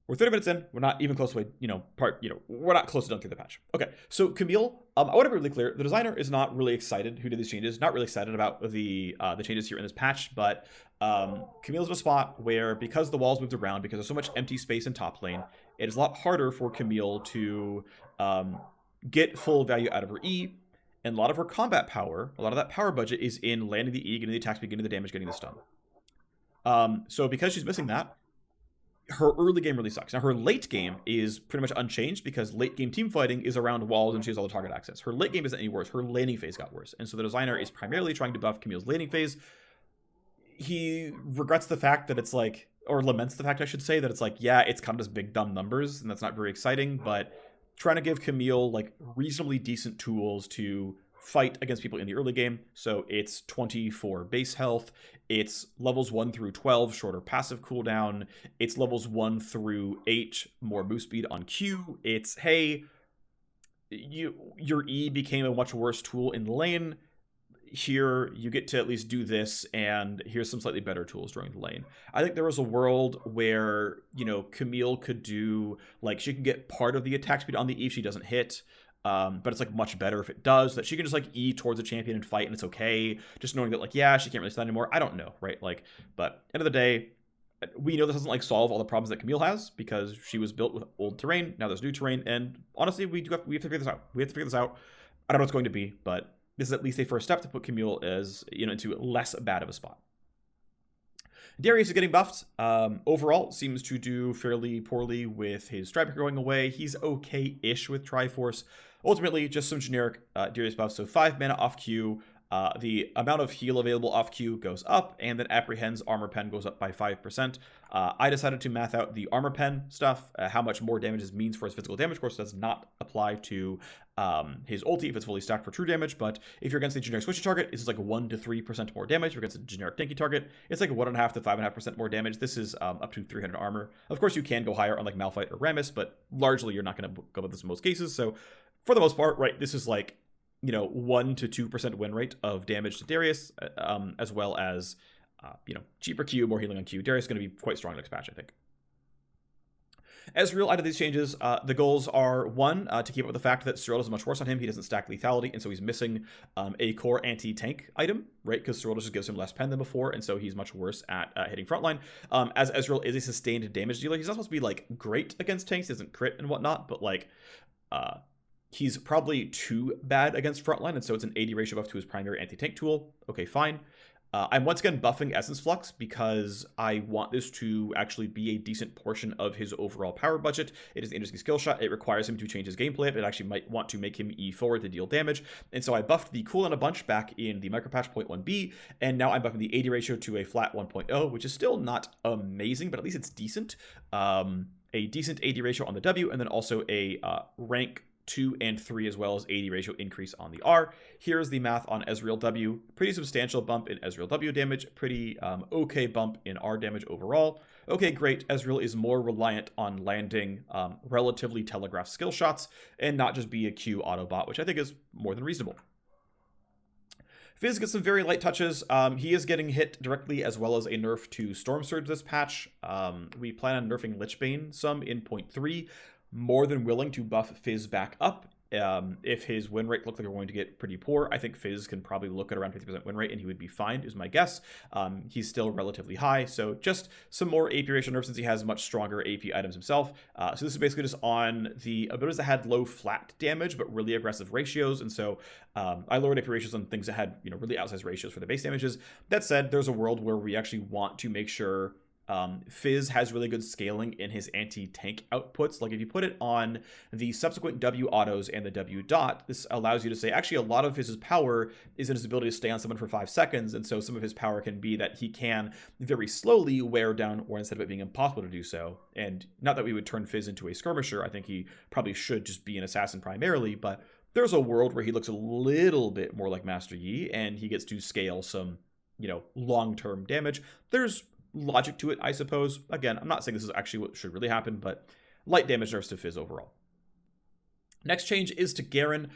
We're 30 minutes in. We're not even close to we're not close to done through the patch. Okay, so Camille, I want to be really clear. The designer is not really excited who did these changes. Not really excited about the changes here in this patch, but Camille's in a spot where, because the walls moved around, because there's so much empty space in top lane, it is a lot harder for Camille to get full value out of her E. And a lot of her combat power, a lot of that power budget is in landing the E, getting the attack speed, getting the damage, getting the stun. So because she's missing that, her early game really sucks. Now, her late game is pretty much unchanged because late game team fighting is around walls and she has all the target access. Her late game isn't any worse. Her laning phase got worse. And so the designer is primarily trying to buff Camille's laning phase. He regrets the fact that it's like, or laments the fact, I should say, that it's like, yeah, it's kind of just big dumb numbers and that's not very exciting, but trying to give Camille like reasonably decent tools to fight against people in the early game. So it's 24 base health, it's levels 1 through 12 shorter passive cooldown, it's levels 1 through 8 more move speed on Q, it's, hey, your E became a much worse tool in the lane, here you get to at least do this, and here's some slightly better tools during the lane. I think there was a world where, you know, Camille could do, like, she can get part of the attack speed on the E if she doesn't hit, but it's like much better if it does, that she can just like E towards a champion and fight and it's okay, just knowing that like, yeah, she can't really stun anymore. I don't know, right? Like, but end of the day, we know this doesn't like solve all the problems that Camille has because she was built with old terrain. Now there's new terrain, and honestly, we have to figure this out. We have to figure this out. I don't know what it's going to be, but this is at least a first step to put Camille as, you know, into less bad of a spot. Darius is getting buffed. Overall, seems to do fairly poorly with his Striper going away. He's okay-ish with Triforce. Ultimately, just some generic Darius buffs. So 5 mana off Q. The amount of heal available off Q goes up, and then Apprehend's armor pen goes up by 5%. I decided to math out the armor pen stuff, how much more damage this means for his physical damage. Of course, it does not apply to his ulti if it's fully stacked for true damage, but if you're against a generic switchy target, this is like 1 to 3% more damage. If you're against a generic tanky target, it's like 1.5 to 5.5% more damage. This is up to 300 armor. Of course, you can go higher on like Malphite or Rammus, but largely you're not going to go with this in most cases. So for the most part, right, this is like, 1 to 2% win rate of damage to Darius, as well as, cheaper Q, more healing on Q. Darius is going to be quite strong next patch, I think. Ezreal, out of these changes, the goals are, one, to keep up with the fact that Sorrel is much worse on him. He doesn't stack lethality, and so he's missing a core anti-tank item, right? Because Sorrel just gives him less pen than before, and so he's much worse at hitting frontline. As Ezreal is a sustained damage dealer, he's not supposed to be, like, great against tanks. He doesn't crit and whatnot, but, like, he's probably too bad against frontline, and so it's an 80 ratio buff to his primary anti-tank tool. Okay, fine. I'm once again buffing Essence Flux because I want this to actually be a decent portion of his overall power budget. It is an interesting skill shot. It requires him to change his gameplay up. It actually might want to make him E forward to deal damage. And so I buffed the cooldown a bunch back in the micropatch 0.1b, and now I'm buffing the 80 ratio to a flat 1.0, which is still not amazing, but at least it's decent. A decent 80 ratio on the W, and then also a rank 2 and 3 as well as 80 ratio increase on the R. Here's the math on Ezreal W. Pretty substantial bump in Ezreal W damage, pretty okay bump in R damage overall. Okay, great. Ezreal is more reliant on landing relatively telegraphed skill shots and not just be a Q auto bot, which I think is more than reasonable. Fizz gets some very light touches. He is getting hit directly as well as a nerf to Storm Surge this patch. We plan on nerfing Lichbane some in 0.3. More than willing to buff Fizz back up. If his win rate looks like we're going to get pretty poor, I think Fizz can probably look at around 50% win rate and he would be fine, is my guess. He's still relatively high, so just some more AP ratio nerfs since he has much stronger AP items himself. So this is basically just on the abilities that had low flat damage but really aggressive ratios, and so I lowered AP ratios on things that had really outsized ratios for the base damages. That said, there's a world where we actually want to make sure Fizz has really good scaling in his anti-tank outputs. Like if you put it on the subsequent W autos and the W dot, this allows you to say actually a lot of Fizz's power is in his ability to stay on someone for 5 seconds, and so some of his power can be that he can very slowly wear down or instead of it being impossible to do so. And not that we would turn Fizz into a skirmisher, I think he probably should just be an assassin primarily, but there's a world where he looks a little bit more like Master Yi and he gets to scale some, long-term damage. There's logic to it, I suppose. Again, I'm not saying this is actually what should really happen, but light damage nerfs to Fizz overall. Next change is to Garen.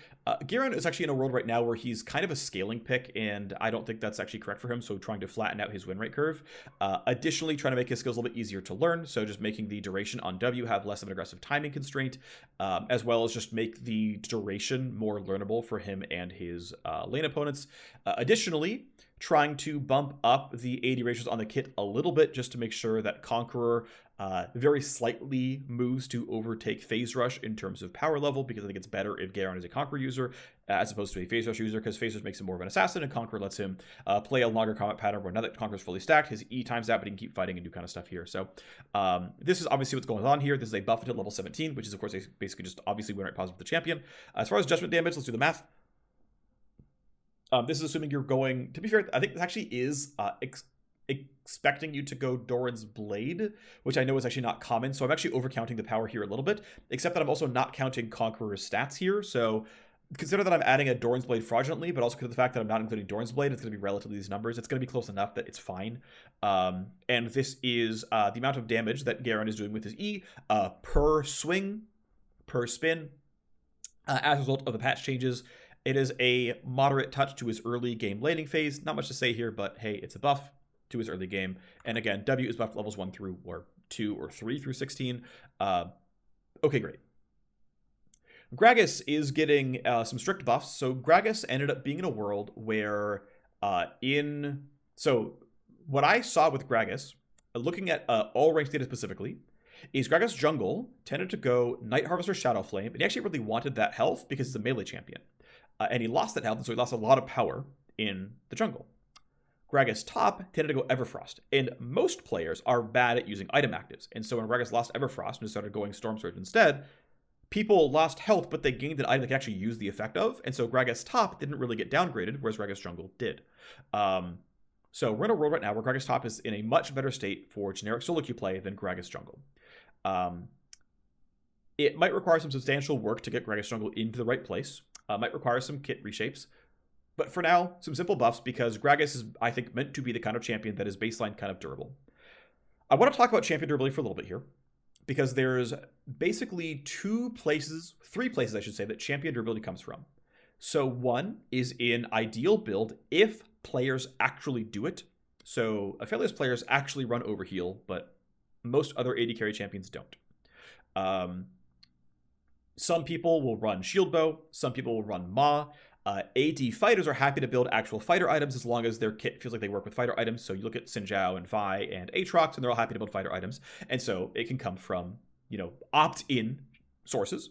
Garen is actually in a world right now where he's kind of a scaling pick, and I don't think that's actually correct for him, so trying to flatten out his win rate curve. Additionally, trying to make his skills a little bit easier to learn, so just making the duration on W have less of an aggressive timing constraint, as well as just make the duration more learnable for him and his lane opponents. Additionally, trying to bump up the 80 ratios on the kit a little bit just to make sure that Conqueror very slightly moves to overtake Phase Rush in terms of power level, because I think it's better if Garen is a Conqueror user as opposed to a Phase Rush user, because Phase Rush makes him more of an assassin and Conqueror lets him play a longer combat pattern where now that Conqueror's fully stacked, his E times out, but he can keep fighting and do kind of stuff here. So this is obviously what's going on here. This is a buff until level 17, which is of course basically just obviously win rate positive for the champion. As far as judgment damage, let's do the math. This is assuming you're going, to be fair, I think this actually is expecting you to go Doran's Blade, which I know is actually not common, so I'm actually overcounting the power here a little bit, except that I'm also not counting Conqueror's stats here, so consider that I'm adding a Doran's Blade fraudulently, but also because of the fact that I'm not including Doran's Blade, it's going to be relatively these numbers. It's going to be close enough that it's fine. And this is the amount of damage that Garen is doing with his E per swing, per spin, as a result of the patch changes. It is a moderate touch to his early game laning phase. Not much to say here, but hey, it's a buff to his early game. And again, W is buffed levels 1 through, or 2 or 3 through 16. Okay, great. Gragas is getting some strict buffs. So Gragas ended up being in a world where so what I saw with Gragas, looking at all ranked data specifically, is Gragas jungle tended to go Night Harvester Shadow Flame, and he actually really wanted that health because he's a melee champion. And he lost that health, and so he lost a lot of power in the jungle. Gragas top tended to go Everfrost, and most players are bad at using item actives. And so when Gragas lost Everfrost and started going Storm Surge instead, people lost health, but they gained an item they could actually use the effect of, and so Gragas top didn't really get downgraded, whereas Gragas jungle did. So we're in a world right now where Gragas top is in a much better state for generic solo queue play than Gragas jungle. It might require some substantial work to get Gragas jungle into the right place. Might require some kit reshapes. But for now, some simple buffs, because Gragas is, I think, meant to be the kind of champion that is baseline kind of durable. I want to talk about champion durability for a little bit here, because there's basically three places, I should say, that champion durability comes from. So one is in ideal build if players actually do it. So Aphelios players actually run overheal, but most other AD carry champions don't. Some people will run shield bow, some people will run Ma. AD fighters are happy to build actual fighter items as long as their kit feels like they work with fighter items. So you look at Xin and Hwei and Aatrox, and they're all happy to build fighter items. And so it can come from, opt-in sources.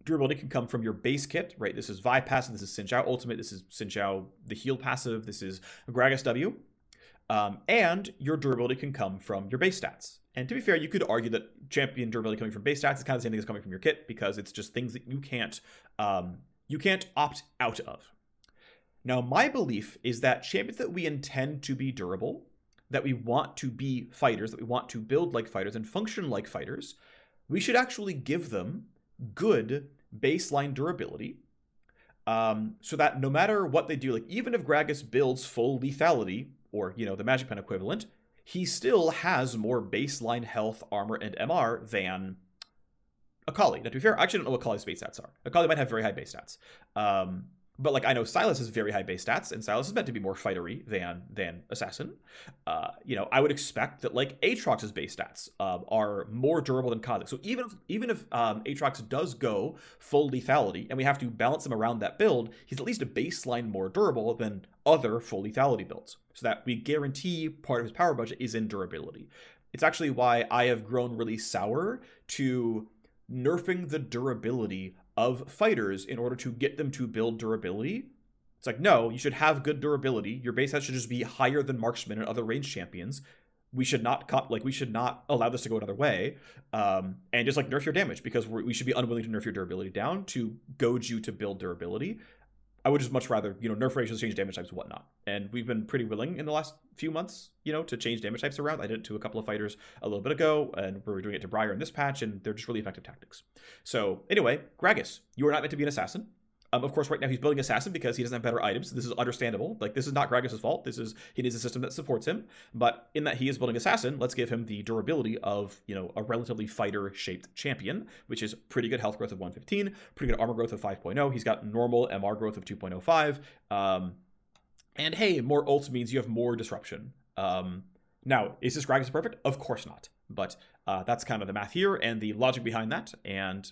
Durability can come from your base kit, right? This is Hwei passive, this is Xin ultimate, this is Xin the heal passive, this is Gragas W. And your durability can come from your base stats. And to be fair, you could argue that champion durability coming from base stats is kind of the same thing as coming from your kit, because it's just things that you can't opt out of. Now, my belief is that champions that we intend to be durable, that we want to be fighters, that we want to build like fighters and function like fighters, we should actually give them good baseline durability, so that no matter what they do, like even if Gragas builds full lethality, or, the Magic Pen equivalent, he still has more baseline health, armor, and MR than Akali. Now, to be fair, I actually don't know what Akali's base stats are. Akali might have very high base stats. But I know Sylas has very high base stats, and Sylas is meant to be more fightery than Assassin. I would expect that Aatrox's base stats are more durable than Kha'Zix. So even if Aatrox does go full lethality, and we have to balance him around that build, he's at least a baseline more durable than other full lethality builds, so that we guarantee part of his power budget is in durability. It's actually why I have grown really sour to nerfing the durability of fighters in order to get them to build durability. It's like, no, you should have good durability. Your base stats should just be higher than marksman and other range champions. We should not allow this to go another way, and just nerf your damage, because we should be unwilling to nerf your durability down to goad you to build durability. I would just much rather, nerf ratios, change damage types, whatnot. And we've been pretty willing in the last few months, to change damage types around. I did it to a couple of fighters a little bit ago, and we're doing it to Briar in this patch, and they're just really effective tactics. So anyway, Gragas, you are not meant to be an assassin. Of course, right now he's building assassin because he doesn't have better items. This is understandable. This is not Gragas' fault. He needs a system that supports him. But in that he is building assassin, let's give him the durability of, a relatively fighter-shaped champion, which is pretty good health growth of 115, pretty good armor growth of 5.0. He's got normal MR growth of 2.05. And hey, more ults means you have more disruption. Now, is this Gragas perfect? Of course not. But that's kind of the math here and the logic behind that. And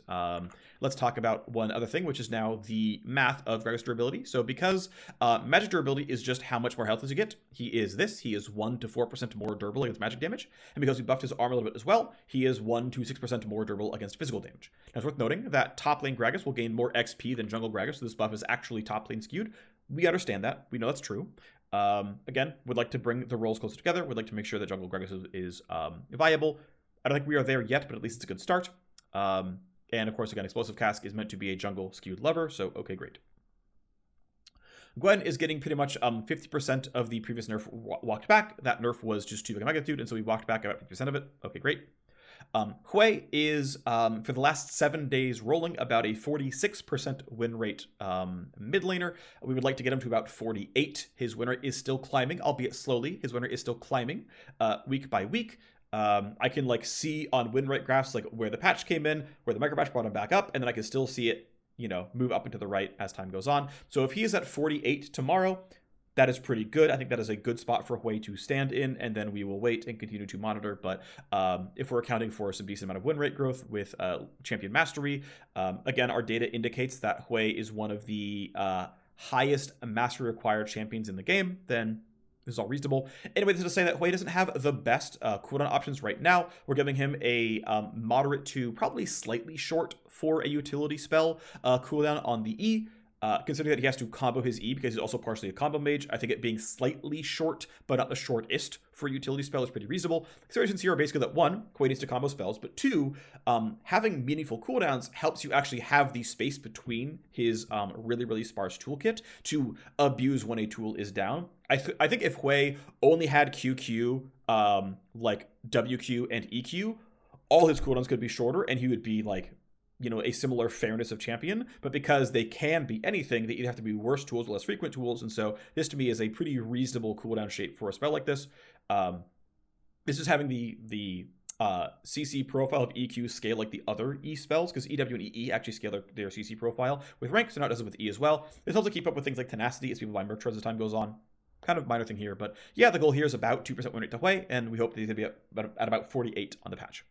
let's talk about one other thing, which is now the math of Gragas durability. So because magic durability is just how much more health does you get, he is 1 to 4% more durable against magic damage. And because we buffed his armor a little bit as well, he is 1 to 6% more durable against physical damage. Now, it's worth noting that top lane Gragas will gain more XP than jungle Gragas, so this buff is actually top lane skewed. We understand that. We know that's true. Again, would like to bring the roles closer together. Would like to make sure that jungle Gragas is viable. I don't think we are there yet, but at least it's a good start. And of course, again, Explosive Cask is meant to be a jungle skewed lever, so okay, great. Gwen is getting pretty much 50% of the previous nerf walked back. That nerf was just 2 magnitude, and so we walked back about 50% of it. Okay, great. Hwei is, for the last 7 days, rolling about a 46% win rate mid laner. We would like to get him to about 48. His win rate is still climbing, albeit slowly. His win rate is still climbing week by week. I can see on win rate graphs where the patch came in, where the micro patch brought him back up, and then I can still see it, move up and to the right as time goes on. So if he is at 48 tomorrow, that is pretty good. I think that is a good spot for Hwei to stand in, and then we will wait and continue to monitor. But if we're accounting for some decent amount of win rate growth with champion mastery, again, our data indicates that Hwei is one of the highest mastery required champions in the game, then this is all reasonable. Anyway, this is to say that Hwei doesn't have the best cooldown options right now. We're giving him a moderate to probably slightly short for a utility spell cooldown on the E. Considering that he has to combo his E because he's also partially a combo mage, I think it being slightly short, but not the shortest for a utility spell is pretty reasonable. Considerations here are basically that 1, Hwei needs to combo spells, but 2, having meaningful cooldowns helps you actually have the space between his really, really sparse toolkit to abuse when a tool is down. I think if Hwei only had QQ, like WQ and EQ, all his cooldowns could be shorter, and he would be like, a similar fairness of champion, but because they can be anything, they either have to be worse tools or less frequent tools, and so this to me is a pretty reasonable cooldown shape for a spell like this. This is having the CC profile of EQ scale like the other E spells, because EW and EE actually scale their CC profile with rank, so now it does it with E as well. This helps to keep up with things like tenacity as people buy merch as time goes on. Kind of minor thing here, but yeah, the goal here is about 2% win rate to Hwei, and we hope that he's going to be at about 48 on the patch.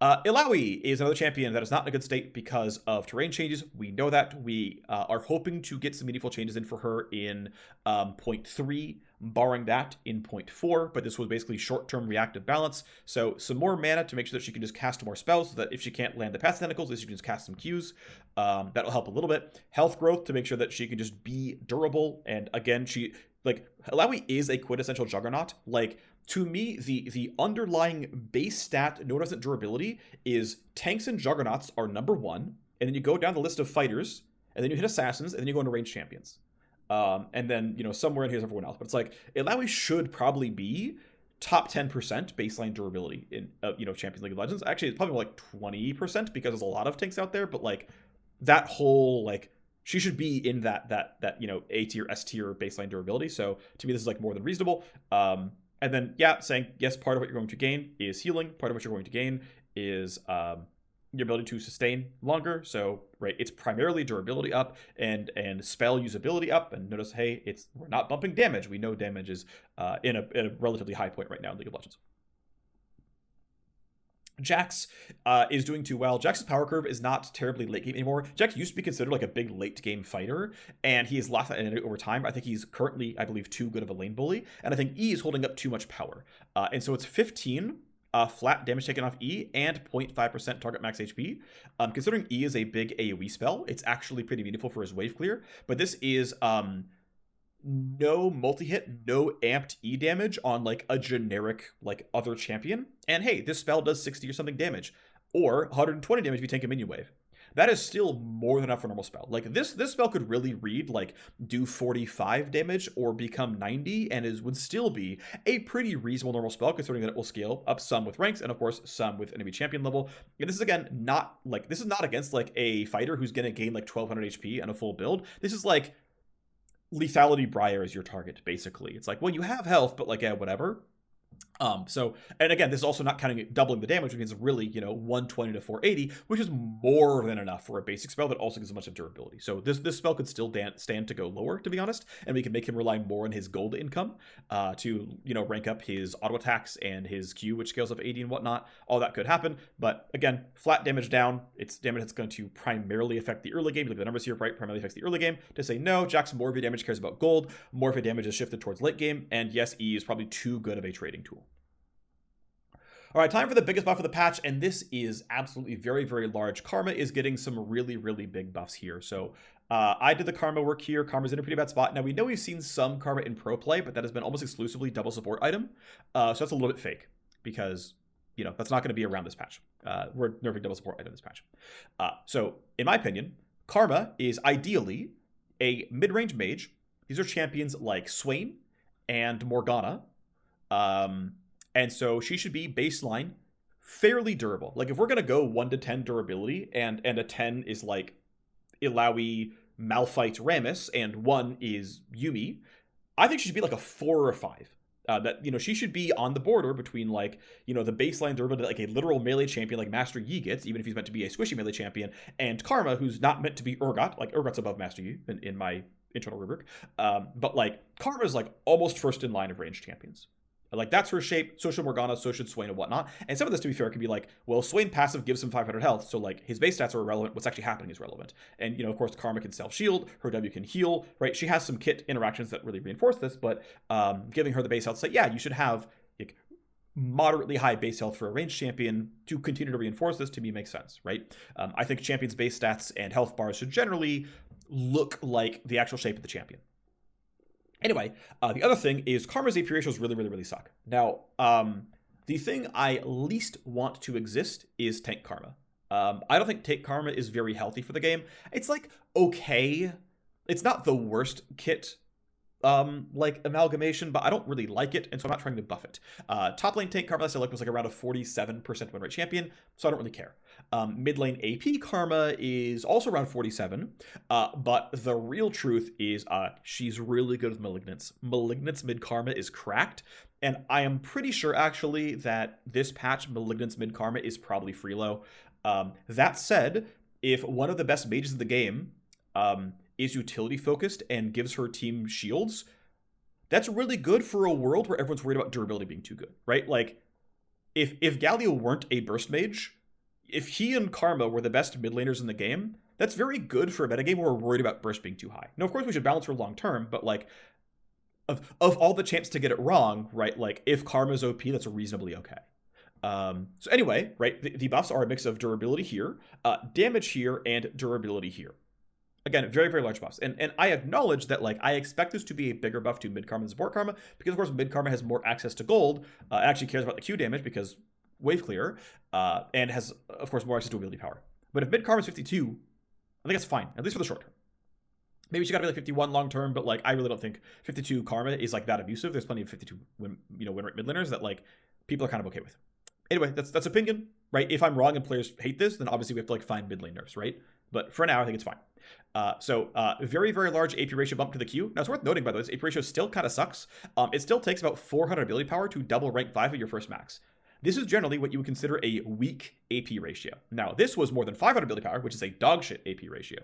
Illaoi is another champion that is not in a good state because of terrain changes. We know that. We are hoping to get some meaningful changes in for her in 0.3, barring that in 0.4, but this was basically short-term reactive balance. So some more mana to make sure that she can just cast more spells so that if she can't land the path tentacles, at least she can just cast some Qs. That'll help a little bit. Health growth to make sure that she can just be durable. And again, Illaoi is a quintessential juggernaut. To me, the underlying base stat known as durability is tanks and juggernauts are number 1, and then you go down the list of fighters, and then you hit assassins, and then you go into ranged champions. And then, somewhere in here is everyone else. But it's like, Illaoi should probably be top 10% baseline durability in, Champions League of Legends. Actually, it's probably more like 20% because there's a lot of tanks out there, but that whole, she should be in that A tier, S tier baseline durability. So to me, this is more than reasonable. And then, saying, yes, part of what you're going to gain is healing. Part of what you're going to gain is your ability to sustain longer. So, right, it's primarily durability up and spell usability up. And notice, hey, we're not bumping damage. We know damage is in a relatively high point right now in League of Legends. Jax is doing too well. Jax's power curve is not terribly late game anymore. Jax used to be considered a big late game fighter, and he has lost that identity over time. I think he's currently, I believe, too good of a lane bully, and I think E is holding up too much power. And so it's 15 flat damage taken off E and 0.5% target max HP. Considering E is a big AoE spell, it's actually pretty meaningful for his wave clear, but this is no multi-hit, no amped E damage on a generic other champion. And hey, this spell does 60 or something damage, or 120 damage if you tank a minion wave. That is still more than enough for a normal spell. This spell could really read do 45 damage or become 90 and would still be a pretty reasonable normal spell, considering that it will scale up some with ranks and of course some with enemy champion level. And this is again not this is not against a fighter who's gonna gain 1200 HP and a full build. This is lethality Briar is your target, basically. It's well, you have health, but yeah, whatever. So, and again, this is also not counting doubling the damage, which means really, 120 to 480, which is more than enough for a basic spell that also gives a bunch of durability. So this spell could still stand to go lower, to be honest, and we can make him rely more on his gold income to, rank up his auto attacks and his Q, which scales up 80 and whatnot. All that could happen, but again, flat damage down. It's damage that's going to primarily affect the early game. Look at the numbers here, right? Primarily affects the early game. To say no, Jack's more of your damage cares about gold. More of your damage is shifted towards late game, and yes, E is probably too good of a trading tool. All right, time for the biggest buff of the patch, and this is absolutely very, very large. Karma is getting some really, really big buffs here. So I did the Karma work here. Karma's in a pretty bad spot. Now, we know we've seen some Karma in pro play, but that has been almost exclusively double support item. So that's a little bit fake because, that's not going to be around this patch. We're nerfing double support item this patch. So in my opinion, Karma is ideally a mid-range mage. These are champions like Swain and Morgana. And so she should be baseline fairly durable. If we're going to go 1 to 10 durability and a 10 is Illaoi, Malphite, Rammus, and 1 is Yuumi, I think she should be a 4 or a 5. That, she should be on the border between the baseline durability, a literal melee champion like Master Yi gets, even if he's meant to be a squishy melee champion, and Karma, who's not meant to be Urgot. Urgot's above Master Yi in my internal rubric. But Karma's almost first in line of ranged champions. That's her shape, so should Morgana, so should Swain and whatnot. And some of this, to be fair, could be well, Swain passive gives him 500 health, so his base stats are irrelevant, what's actually happening is relevant. And, of course, Karma can self-shield, her W can heal, right? She has some kit interactions that really reinforce this, but giving her the base health, yeah, you should have moderately high base health for a ranged champion to continue to reinforce this, to me makes sense, right? I think champions' base stats and health bars should generally look like the actual shape of the champion. Anyway, the other thing is Karma's AP ratios really suck. Now, the thing I least want to exist is tank Karma. I don't think tank Karma is very healthy for the game. It's like, okay. It's not the worst kit like amalgamation, but I don't really like it, and so I'm not trying to buff it. Top lane tank Karma, last I looked, was like around a 47% win rate champion, so I don't really care. Mid lane AP Karma is also around 47, but the real truth is she's really good with Malignance. Malignance mid Karma is cracked, and I am pretty sure actually that this patch Malignance mid Karma is probably free low. That said, if one of the best mages in the game is utility focused and gives her team shields, that's really good for a world where everyone's worried about durability being too good, right? Like, if Galio weren't a burst mage, if he and Karma were the best mid laners in the game, that's very good for a metagame where we're worried about burst being too high. Now, of course, we should balance for long term, but like, of all the chance to get it wrong, right? Like, if Karma's OP, that's reasonably okay. So anyway, right, the buffs are a mix of durability here, damage here, and durability here. Again, very large buffs. And I acknowledge that, like, I expect this to be a bigger buff to mid Karma than support Karma, because of course mid Karma has more access to gold, it actually cares about the Q damage because wave clear, and has, of course, more access to ability power. But if mid Karma is 52, I think that's fine, at least for the short term. Maybe she got to be like 51 long term, but like I really don't think 52 Karma is like that abusive. There's plenty of 52 win rate mid laners that like people are kind of okay with. Anyway, that's opinion, right? If I'm wrong and players hate this, then obviously we have to like find mid lane nerfs, right? But for now, I think it's fine. So very large AP ratio bump to the Q. Now it's worth noting, by the way, this AP ratio still kind of sucks. It still takes about 400 ability power to double rank 5 of your first max. This is generally what you would consider a weak AP ratio. Now, this was more than 500 ability power, which is a dog shit AP ratio.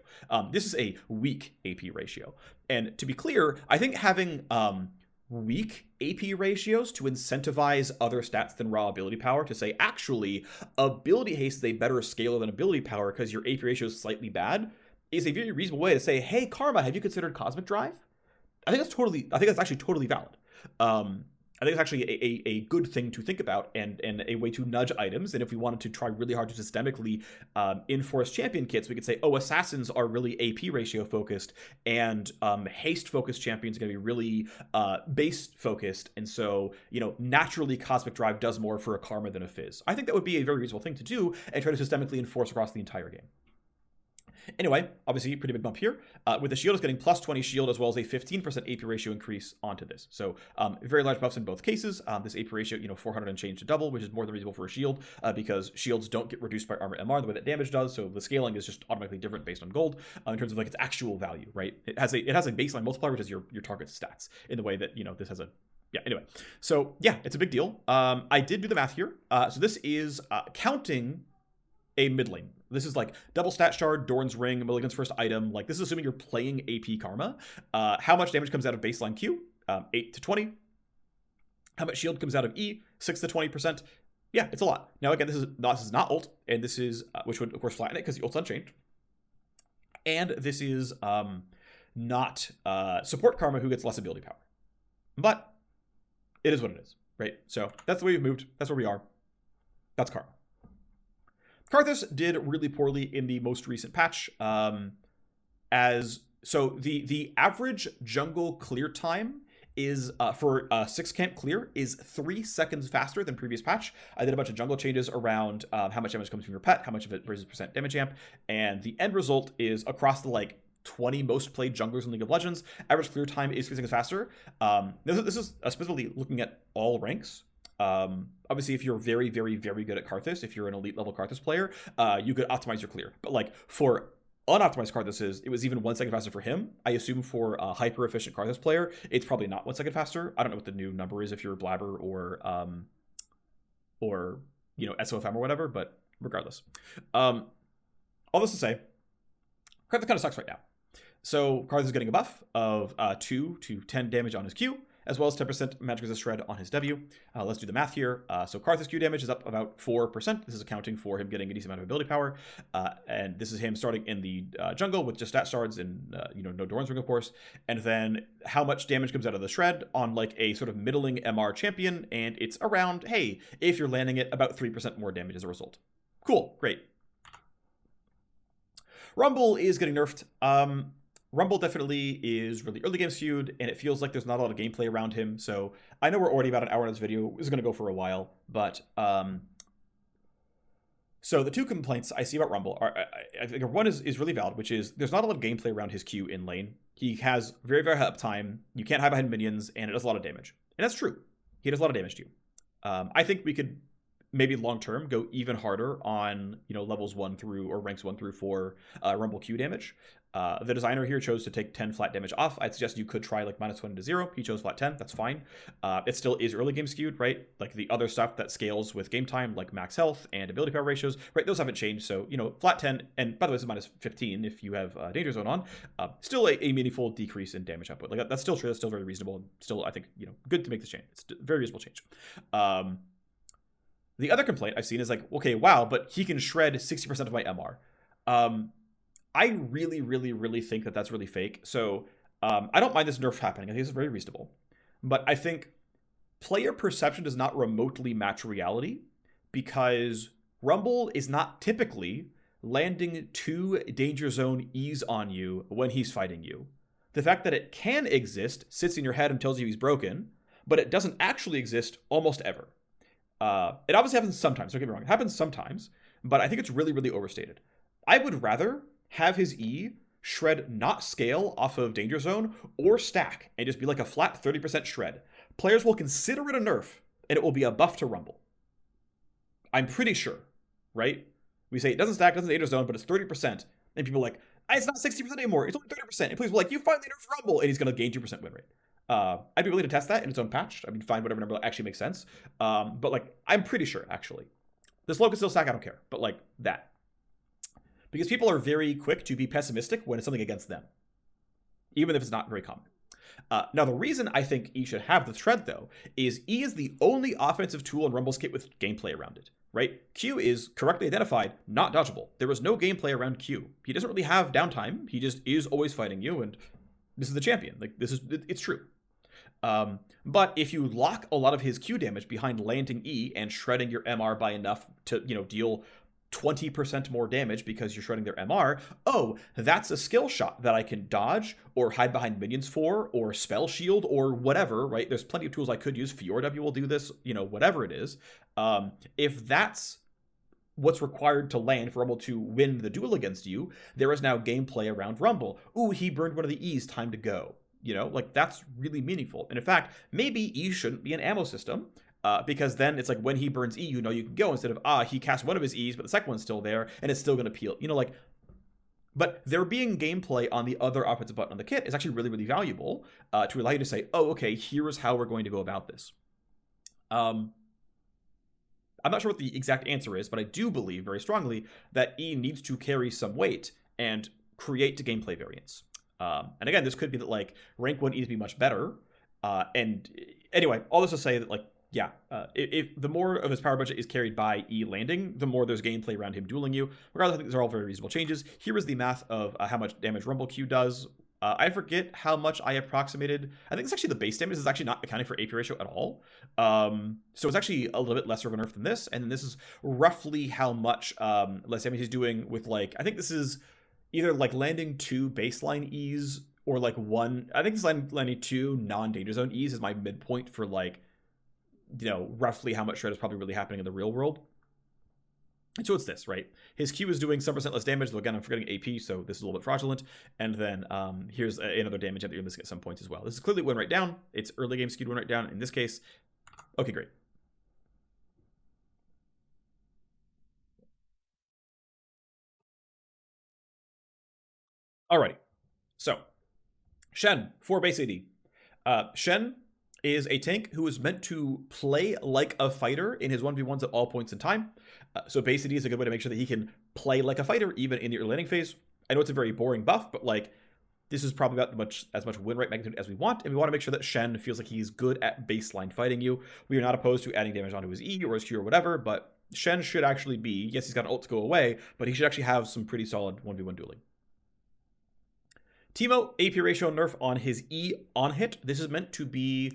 This is a weak AP ratio. And to be clear, I think having weak AP ratios to incentivize other stats than raw ability power, to say, actually, ability haste is a better scaler than ability power because your AP ratio is slightly bad, is a very reasonable way to say, hey, Karma, have you considered Cosmic Drive? I think that's actually totally valid. I think it's actually a good thing to think about and a way to nudge items. And if we wanted to try really hard to systemically enforce champion kits, we could say, oh, assassins are really AP ratio focused, and haste focused champions are going to be really base focused. And so, naturally Cosmic Drive does more for a Karma than a Fizz. I think that would be a very reasonable thing to do and try to systemically enforce across the entire game. Anyway, obviously, pretty big bump here. With the shield, is getting plus 20 shield as well as a 15% AP ratio increase onto this. So very large buffs in both cases. This AP ratio, 400 and change to double, which is more than reasonable for a shield because shields don't get reduced by armor MR the way that damage does. So the scaling is just automatically different based on gold in terms of like its actual value, right? It has a baseline multiplier, which is your target stats in the way that, this has a anyway. So yeah, it's a big deal. I did do the math here. So this is counting a mid lane. This is like double stat shard, Dorn's ring, Malignant's first item. Like this is assuming you're playing AP Karma. How much damage comes out of baseline Q? 8 to 20. How much shield comes out of E? 6 to 20%. Yeah, it's a lot. Now again, this is not ult, and this is which would of course flatten it because the ult's unchanged. And this is not support Karma who gets less ability power. But it is what it is, right? So that's the way we've moved. That's where we are. That's Karma. Karthus did really poorly in the most recent patch. The average jungle clear time is for 6 camp clear is 3 seconds faster than previous patch. I did a bunch of jungle changes around how much damage comes from your pet, how much of it raises percent damage amp, and the end result is across the like 20 most played junglers in League of Legends, average clear time is 3 seconds faster. This is specifically looking at all ranks. Obviously, if you're very good at Karthus, if you're an elite level Karthus player, you could optimize your clear. But like for unoptimized Karthuses, it was even 1 second faster for him. I assume for a hyper efficient Karthus player, it's probably not 1 second faster. I don't know what the new number is if you're Blabber or SOFM or whatever, but regardless. All this to say, Karthus kind of sucks right now. So Karthus is getting a buff of 2 to 10 damage on his Q, as well as 10% magic resist shred on his W. Let's do the math here. So Karthus Q damage is up about 4%. This is accounting for him getting a decent amount of ability power. And this is him starting in the jungle with just stat shards and, no Dorn's ring, of course. And then how much damage comes out of the shred on like a sort of middling MR champion. And it's around, hey, if you're landing it, about 3% more damage as a result. Cool, great. Rumble is getting nerfed. Rumble definitely is really early game skewed, and it feels like there's not a lot of gameplay around him. So I know we're already about an hour in this video. This is going to go for a while, but so the two complaints I see about Rumble are, I think one is really valid, which is there's not a lot of gameplay around his Q in lane. He has very, very high uptime. You can't hide behind minions, and it does a lot of damage. And that's true. He does a lot of damage to you. I think we could maybe long term go even harder on levels 1 through or ranks 1 through 4 Rumble Q damage. The designer here chose to take 10 flat damage off. I'd suggest you could try like -1 to 0. He chose flat 10. That's fine. It still is early game skewed, right? Like the other stuff that scales with game time, like max health and ability power ratios, right? Those haven't changed. So, flat 10, and by the way, this is -15 if you have Danger Zone on. Still a meaningful decrease in damage output. Like that's still true. That's still very reasonable. Still, I think, good to make this change. It's a very reasonable change. The other complaint I've seen is like, okay, wow, but he can shred 60% of my MR. I really, really, really think that that's really fake. So I don't mind this nerf happening. I think it's very reasonable. But I think player perception does not remotely match reality because Rumble is not typically landing 2 danger zone E's on you when he's fighting you. The fact that it can exist sits in your head and tells you he's broken, but it doesn't actually exist almost ever. It obviously happens sometimes, don't get me wrong. It happens sometimes, but I think it's really, really overstated. I would rather have his E shred not scale off of Danger Zone or stack and just be like a flat 30% shred. Players will consider it a nerf, and it will be a buff to Rumble. I'm pretty sure, right? We say it doesn't stack, doesn't Danger Zone, but it's 30%. And people are like, it's not 60% anymore, it's only 30%. And players will be like, you finally nerfed Rumble, and he's going to gain 2% win rate. I'd be willing to test that in its own patch. I mean, find whatever number actually makes sense. But like, I'm pretty sure actually. This low can still stack, I don't care. But like that. Because people are very quick to be pessimistic when it's something against them. Even if it's not very common. Now, the reason I think E should have the shred, though, is E is the only offensive tool in Rumble's kit with gameplay around it, right? Q is correctly identified, not dodgeable. There is no gameplay around Q. He doesn't really have downtime. He just is always fighting you, and this is the champion. Like, it's true. But if you lock a lot of his Q damage behind landing E and shredding your MR by enough to, deal 20% more damage because you're shredding their MR, that's a skill shot that I can dodge or hide behind minions for or spell shield or whatever, right? There's plenty of tools I could use. FiorW will do this, whatever it is. If that's what's required to land for Rumble to win the duel against you, there is now gameplay around Rumble. Ooh, he burned one of the E's, time to go. Like that's really meaningful. And in fact, maybe E shouldn't be an ammo system because then it's like when he burns E, you can go instead of, he cast one of his E's, but the second one's still there and it's still going to peel, but there being gameplay on the other offensive button on the kit is actually really, really valuable to allow you to say, okay, here's how we're going to go about this. I'm not sure what the exact answer is, but I do believe very strongly that E needs to carry some weight and create gameplay variance. And again, this could be that like rank 1 needs to be much better. And anyway, all this to say that like, if the more of his power budget is carried by E landing, the more there's gameplay around him dueling you. Regardless, I think these are all very reasonable changes. Here is the math of how much damage Rumble Q does. I forget how much I approximated. I think it's actually the base damage is actually not accounting for AP ratio at all. So it's actually a little bit lesser of a nerf than this. And then this is roughly how much less damage he's doing with like, I think this is either like landing 2 baseline E's or like 1. I think this landing 2 non-danger zone E's is my midpoint for like, roughly how much shred is probably really happening in the real world. And so it's this, right? His Q is doing some % less damage, though again, I'm forgetting AP, so this is a little bit fraudulent. And then here's another damage that you're missing at some points as well. This is clearly win right down. It's early game skewed win right down. In this case, okay, great. Alrighty, so Shen, 4 base AD. Shen is a tank who is meant to play like a fighter in his 1v1s at all points in time. So base AD is a good way to make sure that he can play like a fighter even in the early laning phase. I know it's a very boring buff, but like this is probably about as much win rate magnitude as we want, and we want to make sure that Shen feels like he's good at baseline fighting you. We are not opposed to adding damage onto his E or his Q or whatever, but Shen should actually be, yes, he's got an ult to go away, but he should actually have some pretty solid 1v1 dueling. Teemo, AP ratio nerf on his E on hit. This is meant to be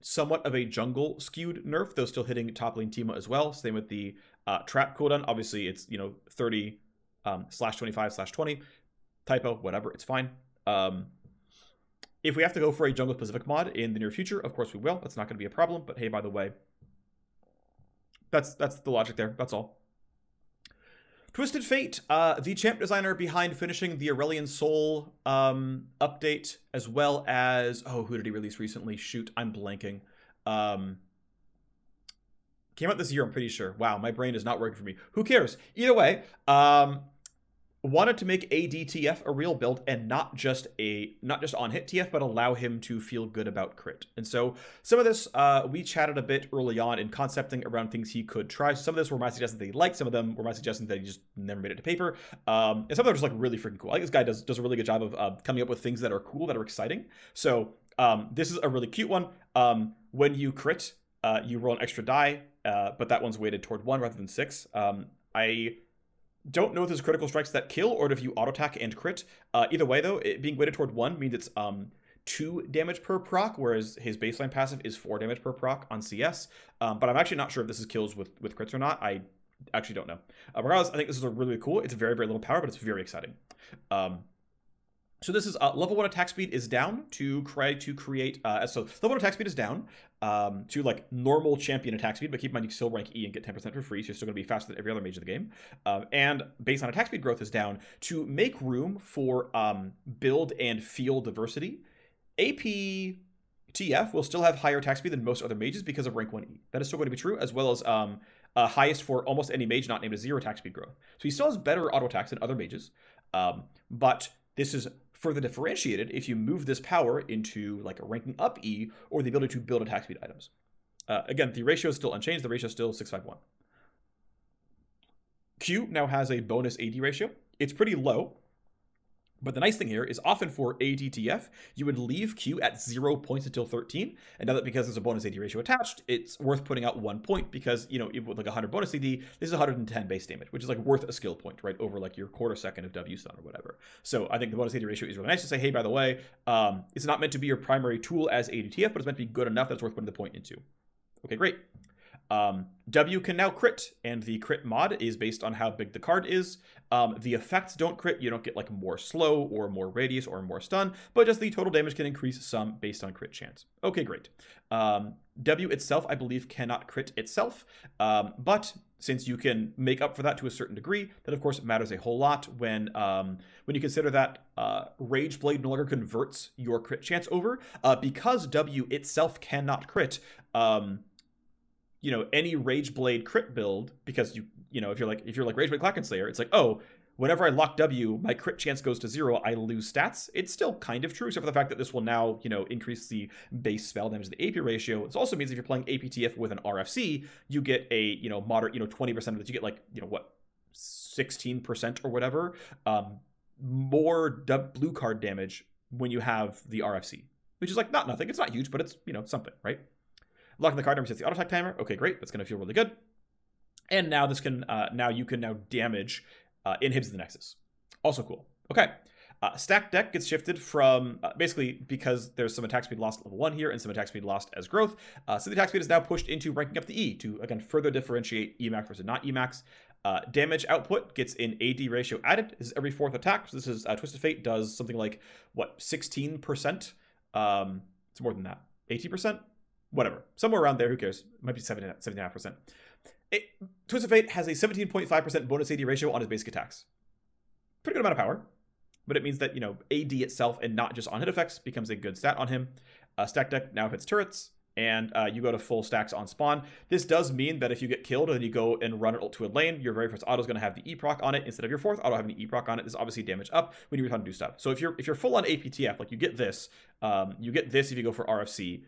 somewhat of a jungle skewed nerf, though still hitting top lane Teemo as well. Same with the trap cooldown. Obviously, it's 30/25/20. typo, whatever, it's fine. If we have to go for a jungle-specific mod in the near future, of course we will. That's not going to be a problem, but hey, by the way, that's the logic there. That's all. Twisted Fate, the champ designer behind finishing the Aurelion Soul update, as well as... Oh, who did he release recently? Shoot, I'm blanking. Came out this year, I'm pretty sure. Wow, my brain is not working for me. Who cares? Either way, wanted to make ADTF a real build and not just on hit TF, but allow him to feel good about crit. And so some of this we chatted a bit early on in concepting around things he could try. Some of this were my suggestions that he liked. Some of them were my suggestions that he just never made it to paper. And some of them are just like really freaking cool. I think this guy does a really good job of coming up with things that are cool, that are exciting. So this is a really cute one. When you crit, you roll an extra die, but that one's weighted toward 1 rather than 6. I don't know if there's critical strikes that kill or if you auto attack and crit. Either way, though, it being weighted toward 1 means it's 2 damage per proc, whereas his baseline passive is 4 damage per proc on CS. But I'm actually not sure if this is kills with crits or not. I actually don't know. Regardless, I think this is really cool. It's very, very little power, but it's very exciting. So this is level 1 attack speed is down to create so level 1 attack speed is down to like normal champion attack speed, but keep in mind you can still rank E and get 10% for free, so you're still going to be faster than every other mage in the game. And based on attack speed growth is down to make room for build and field diversity. AP TF will still have higher attack speed than most other mages because of rank 1E. That is still going to be true, as well as highest for almost any mage not named as 0 attack speed growth. So he still has better auto attacks than other mages, but this is further differentiated if you move this power into like a ranking up E or the ability to build attack speed items. Again, the ratio is still unchanged. The ratio is still 651. Q now has a bonus AD ratio. It's pretty low, but the nice thing here is often for ADTF, you would leave Q at 0 points until 13. And now that because there's a bonus AD ratio attached, it's worth putting out 1 point because, you know, with like 100 bonus AD, this is 110 base damage, which is like worth a skill point, right? Over like your quarter second of W stun or whatever. So I think the bonus AD ratio is really nice to say, hey, by the way, it's not meant to be your primary tool as ADTF, but it's meant to be good enough that it's worth putting the point into. Okay, great. W can now crit, and the crit mod is based on how big the card is. The effects don't crit. You don't get like more slow or more radius or more stun, but just the total damage can increase some based on crit chance. Okay, great. W itself, I believe, cannot crit itself, but since you can make up for that to a certain degree, that of course matters a whole lot when you consider that Rage Blade no longer converts your crit chance over, because W itself cannot crit. You know, any Rage Blade crit build, because you know, if you're like Rage Blade Kraken Slayer, it's like, oh, whenever I lock W, my crit chance goes to 0, I lose stats. It's still kind of true, except for the fact that this will now, you know, increase the base spell damage to the AP ratio. It also means if you're playing APTF with an RFC, you get a, you know, moderate, you know, 20% of it. You get like, you know, what, 16% or whatever, more blue card damage when you have the RFC, which is like not nothing. It's not huge, but it's, you know, something, right? Locking the card number sets the auto attack timer. Okay, great. That's going to feel really good. And now this can you can damage inhibs the Nexus. Also cool. Okay. Stack deck gets shifted from basically because there's some attack speed lost at level 1 here and some attack speed lost as growth. So the attack speed is now pushed into ranking up the E to again further differentiate Emax versus not Emax. Damage output gets an AD ratio added. This is every 4th attack. So this is Twisted Fate does something like what 16%. It's more than that. 80%. Whatever. Somewhere around there, who cares? It might be 7.5%. Twisted Fate has a 17.5% bonus AD ratio on his basic attacks. Pretty good amount of power. But it means that, you know, AD itself and not just on hit effects becomes a good stat on him. Stack deck now hits turrets, and you go to full stacks on spawn. This does mean that if you get killed and you go and run it to a lane, your very first auto is going to have the E proc on it instead of your 4th auto having the E proc on it. This is obviously damage up when you're trying to do stuff. So if you're full on APTF, like you get this if you go for RFC.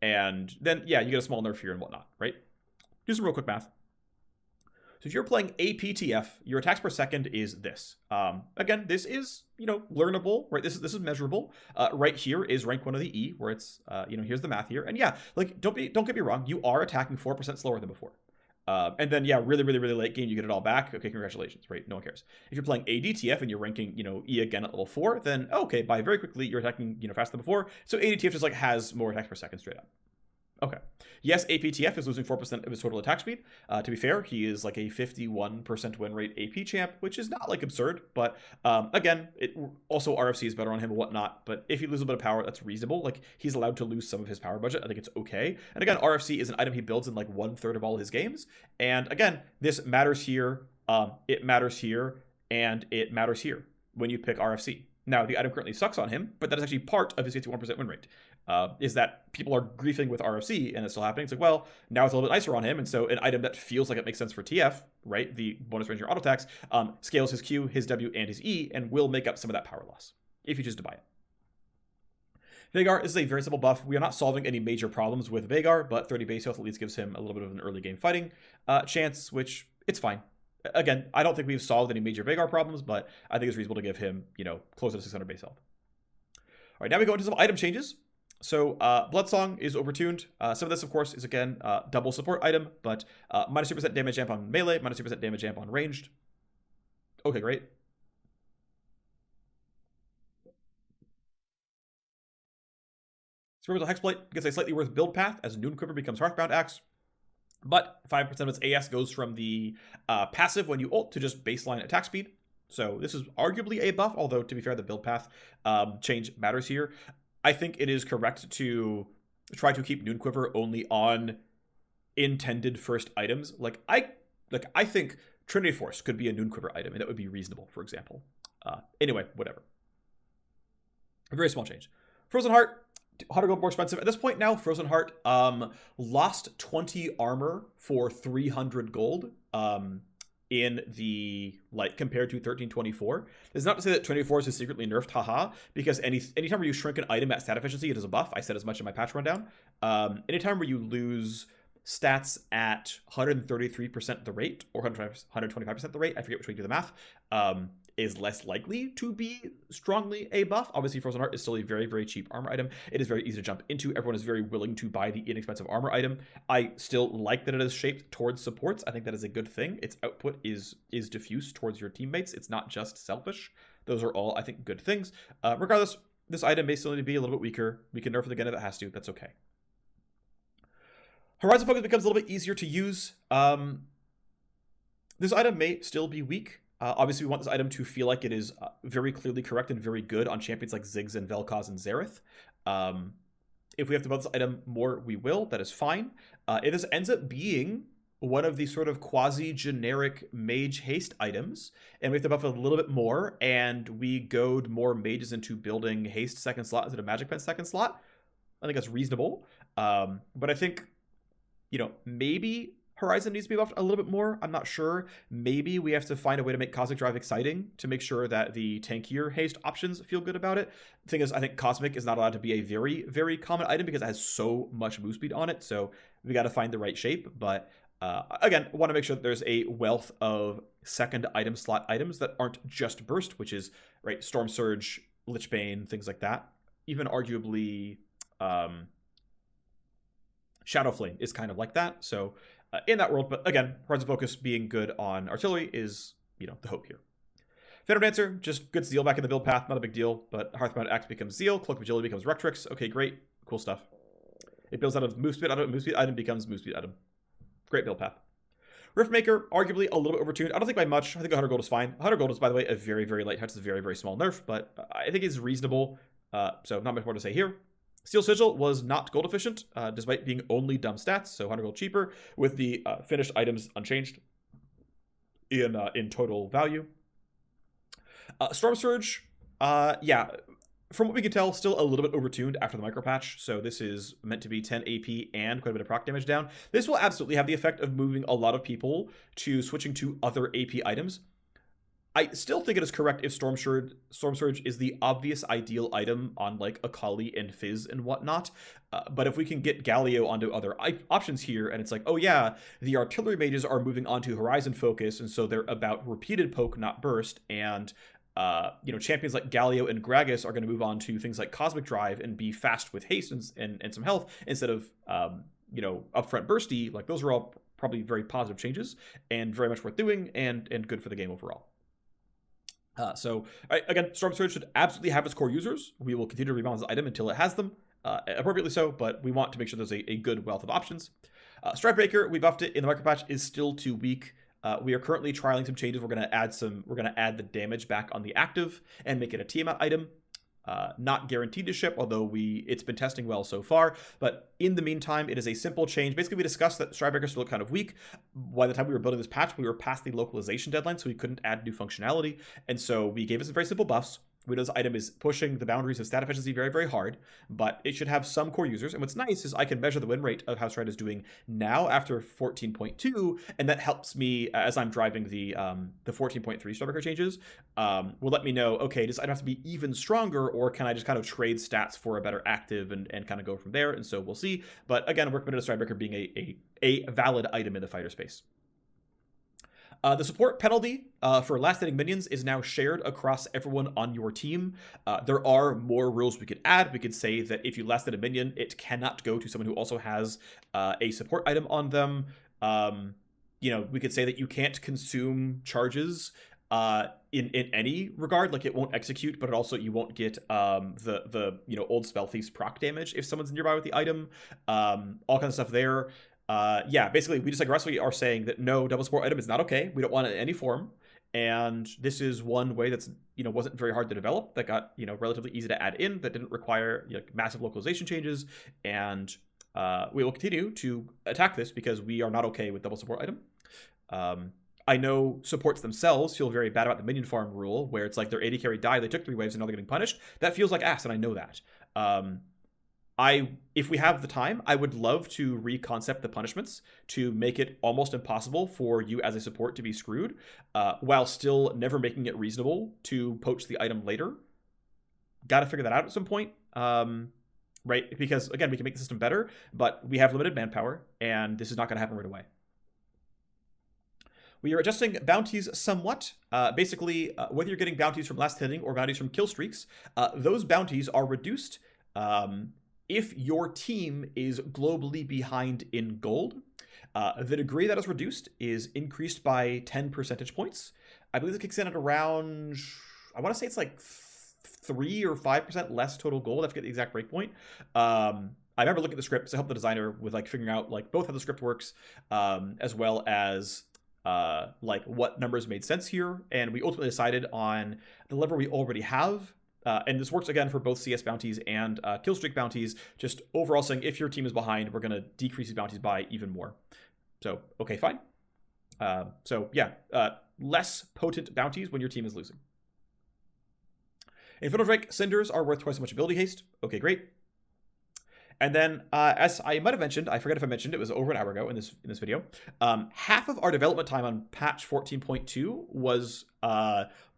And then, yeah, you get a small nerf here and whatnot, right? Do some real quick math. So if you're playing APTF, your attacks per second is this. Again, this is, you know, learnable, right? This is measurable. Right here is rank 1 of the E, where it's, you know, here's the math here. And yeah, like, don't get me wrong, you are attacking 4% slower than before. And then, yeah, really, really, really late game, you get it all back. Okay, congratulations, right? No one cares. If you're playing ADTF and you're ranking, you know, E again at level 4, then, okay, by very quickly, you're attacking, you know, faster than before. So ADTF just, like, has more attacks per second straight up. Okay. Yes, APTF is losing 4% of his total attack speed. To be fair, he is like a 51% win rate AP champ, which is not like absurd. But again, also RFC is better on him and whatnot. But if he loses a bit of power, that's reasonable. Like, he's allowed to lose some of his power budget. I think it's okay. And again, RFC is an item he builds in like 1/3 of all his games. And again, this matters here. It matters here. And it matters here when you pick RFC. Now, the item currently sucks on him, but that is actually part of his 51% win rate. Is that people are griefing with RFC and it's still happening. It's like, well, now it's a little bit nicer on him. And so an item that feels like it makes sense for TF, right? The bonus range or auto attacks, scales his Q, his W, and his E, and will make up some of that power loss if you choose to buy it. Veigar is a very simple buff. We are not solving any major problems with Veigar, but 30 base health at least gives him a little bit of an early game fighting chance, which it's fine. Again, I don't think we've solved any major Veigar problems, but I think it's reasonable to give him, closer to 600 base health. All right, now we go into some item changes. So Bloodsong is overtuned. Some of this, of course, is, again, double support item, but minus 2% damage amp on melee, minus 2% damage amp on ranged. Okay, great. Experimental Hexblade gets a slightly worse build path as Noon Quiver becomes Hearthbound Axe. But 5% of its AS goes from the passive when you ult to just baseline attack speed. So this is arguably a buff, although to be fair, the build path change matters here. I think it is correct to try to keep Noon Quiver only on intended first items. I think Trinity Force could be a Noon Quiver item, and that would be reasonable, for example. Anyway, whatever. A very small change. Frozen Heart, 100 gold more expensive. At this point now, Frozen Heart lost 20 armor for 300 gold in the, compared to 1324. It's not to say that 24 is secretly nerfed, haha, because anytime where you shrink an item at stat efficiency, it is a buff. I said as much in my patch rundown. Anytime where you lose stats at 133% the rate, or 125% the rate, I forget which way you do the math, is less likely to be strongly a buff. Obviously, Frozen Heart is still a very, very cheap armor item. It is very easy to jump into. Everyone is very willing to buy the inexpensive armor item. I still like that it is shaped towards supports. I think that is a good thing. Its output is diffuse towards your teammates. It's not just selfish. Those are all, I think, good things. Regardless, this item may still need to be a little bit weaker. We can nerf it again if it has to. That's okay. Horizon Focus becomes a little bit easier to use. This item may still be weak. Obviously, we want this item to feel like it is very clearly correct and very good on champions like Ziggs and Vel'Koz and Xerath. If we have to build this item more, we will. That is fine. If this ends up being one of the sort of quasi-generic mage haste items, and we have to buff it a little bit more, and we goad more mages into building haste second slot instead of magic pen second slot, I think that's reasonable. But I think, maybe Horizon needs to be buffed a little bit more. I'm not sure. Maybe we have to find a way to make Cosmic Drive exciting to make sure that the tankier haste options feel good about it. The thing is, I think Cosmic is not allowed to be a very, very common item because it has so much move speed on it. So we got to find the right shape. But again, want to make sure that there's a wealth of second item slot items that aren't just burst, which is, right, Storm Surge, Lichbane, things like that. Even arguably Shadow Flame is kind of like that. So in that world, but again, Horizon Focus being good on artillery is, the hope here. Phantom Dancer, just good Zeal back in the build path, not a big deal, but Hearthbound Axe becomes Zeal, Cloak of Agility becomes Rectrix. Okay, great, cool stuff. It builds out of move speed, item becomes move speed item. Great build path. Riftmaker, arguably a little bit overtuned. I don't think by much. I think 100 gold is fine. 100 gold is, by the way, a very, very light touch. It's a very, very small nerf, but I think it's reasonable. So not much more to say here. Steel Sigil was not gold efficient, despite being only dumb stats, so 100 gold cheaper, with the finished items unchanged in total value. Storm Surge, yeah, from what we can tell, still a little bit overtuned after the micro patch, so this is meant to be 10 AP and quite a bit of proc damage down. This will absolutely have the effect of moving a lot of people to switching to other AP items. I still think it is correct if Storm Surge is the obvious ideal item on like Akali and Fizz and whatnot. But if we can get Galio onto other options here, and it's like, oh yeah, the artillery mages are moving on to Horizon Focus, and so they're about repeated poke, not burst, and champions like Galio and Gragas are going to move on to things like Cosmic Drive and be fast with haste and some health instead of upfront bursty. Like, those are all probably very positive changes and very much worth doing and good for the game overall. Again, Storm Surge should absolutely have its core users. We will continue to rebalance the item until it has them. appropriately so, but we want to make sure there's a good wealth of options. Strikebreaker, we buffed it in the micro patch, is still too weak. We are currently trialing some changes. We're going to add the damage back on the active and make it a Tiamat item. Not guaranteed to ship, although it's been testing well so far. But in the meantime, it is a simple change. Basically, we discussed that Strikebreaker still looked kind of weak. By the time we were building this patch, we were past the localization deadline, so we couldn't add new functionality. And so we gave it some very simple buffs. We know this item is pushing the boundaries of stat efficiency very, very hard, but it should have some core users. And what's nice is I can measure the win rate of how Stride is doing now after 14.2, and that helps me as I'm driving the 14.3 Strikebreaker changes. Will let me know, okay, does item have to be even stronger, or can I just kind of trade stats for a better active and kind of go from there? And so we'll see. But again, we're committed to Strikebreaker being a valid item in the fighter space. The support penalty for last-hitting minions is now shared across everyone on your team. There are more rules we could add. We could say that if you last-hit a minion, it cannot go to someone who also has a support item on them. We could say that you can't consume charges in any regard. Like, it won't execute, but you won't get the old spell thief's proc damage if someone's nearby with the item. All kinds of stuff there. Basically, we just aggressively are saying that no, double support item is not okay. We don't want it in any form. And this is one way that's, wasn't very hard to develop, that got, relatively easy to add in, that didn't require massive localization changes. And we will continue to attack this because we are not okay with double support item. I know supports themselves feel very bad about the minion farm rule, where it's like their AD carry died, they took 3 waves, and now they're getting punished. That feels like ass, and I know that. If we have the time, I would love to reconcept the punishments to make it almost impossible for you as a support to be screwed, while still never making it reasonable to poach the item later. Got to figure that out at some point, right? Because, again, we can make the system better, but we have limited manpower, and this is not going to happen right away. We are adjusting bounties somewhat. Basically, whether you're getting bounties from last hitting or bounties from kill streaks, those bounties are reduced if your team is globally behind in gold. The degree that is reduced is increased by 10 percentage points. I believe it kicks in at around, I want to say it's like 3 or 5% less total gold. I forget the exact breakpoint. I remember looking at the script to help the designer with figuring out both how the script works, as well as what numbers made sense here. And we ultimately decided on the lever we already have. And this works, again, for both CS bounties and killstreak bounties. Just overall saying, if your team is behind, we're going to decrease these bounties by even more. So, okay, fine. Less potent bounties when your team is losing. Infernal Drake Cinders are worth twice as much ability haste. Okay, great. And then, as I might have mentioned, I forget if I mentioned, it was over an hour ago in this video, half of our development time on patch 14.2 was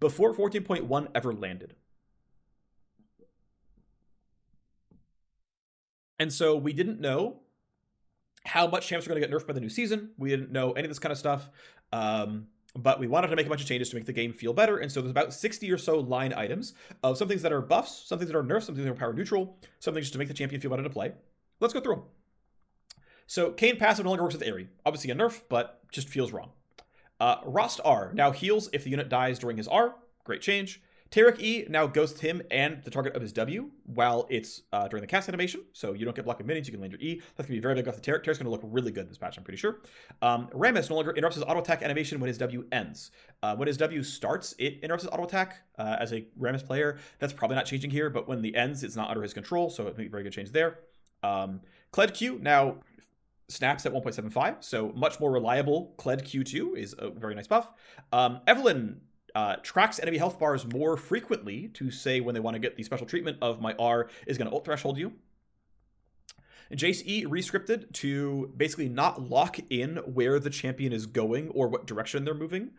before 14.1 ever landed. And so we didn't know how much champs were going to get nerfed by the new season. We didn't know any of this kind of stuff. But we wanted to make a bunch of changes to make the game feel better. And so there's about 60 or so line items of some things that are buffs, some things that are nerfs, some things that are power neutral, some things just to make the champion feel better to play. Let's go through them. So Kayn passive no longer works with Ahri. Obviously a nerf, but just feels wrong. Rost R now heals if the unit dies during his R. Great change. Taric E now ghosts him and the target of his W while it's during the cast animation, so you don't get blocked with minions, you can land your E. That's going to be very big off the Taric. Taric's going to look really good this patch, I'm pretty sure. Rammus no longer interrupts his auto attack animation when his W ends. When his W starts, it interrupts his auto attack. As a Rammus player, that's probably not changing here, but when the ends, it's not under his control, so it makes a very good change there. Kled Q now snaps at 1.75, so much more reliable. Kled Q2 is a very nice buff. Evelynn tracks enemy health bars more frequently to say when they want to get the special treatment of my R is going to ult threshold you. Jace E rescripted to basically not lock in where the champion is going or what direction they're moving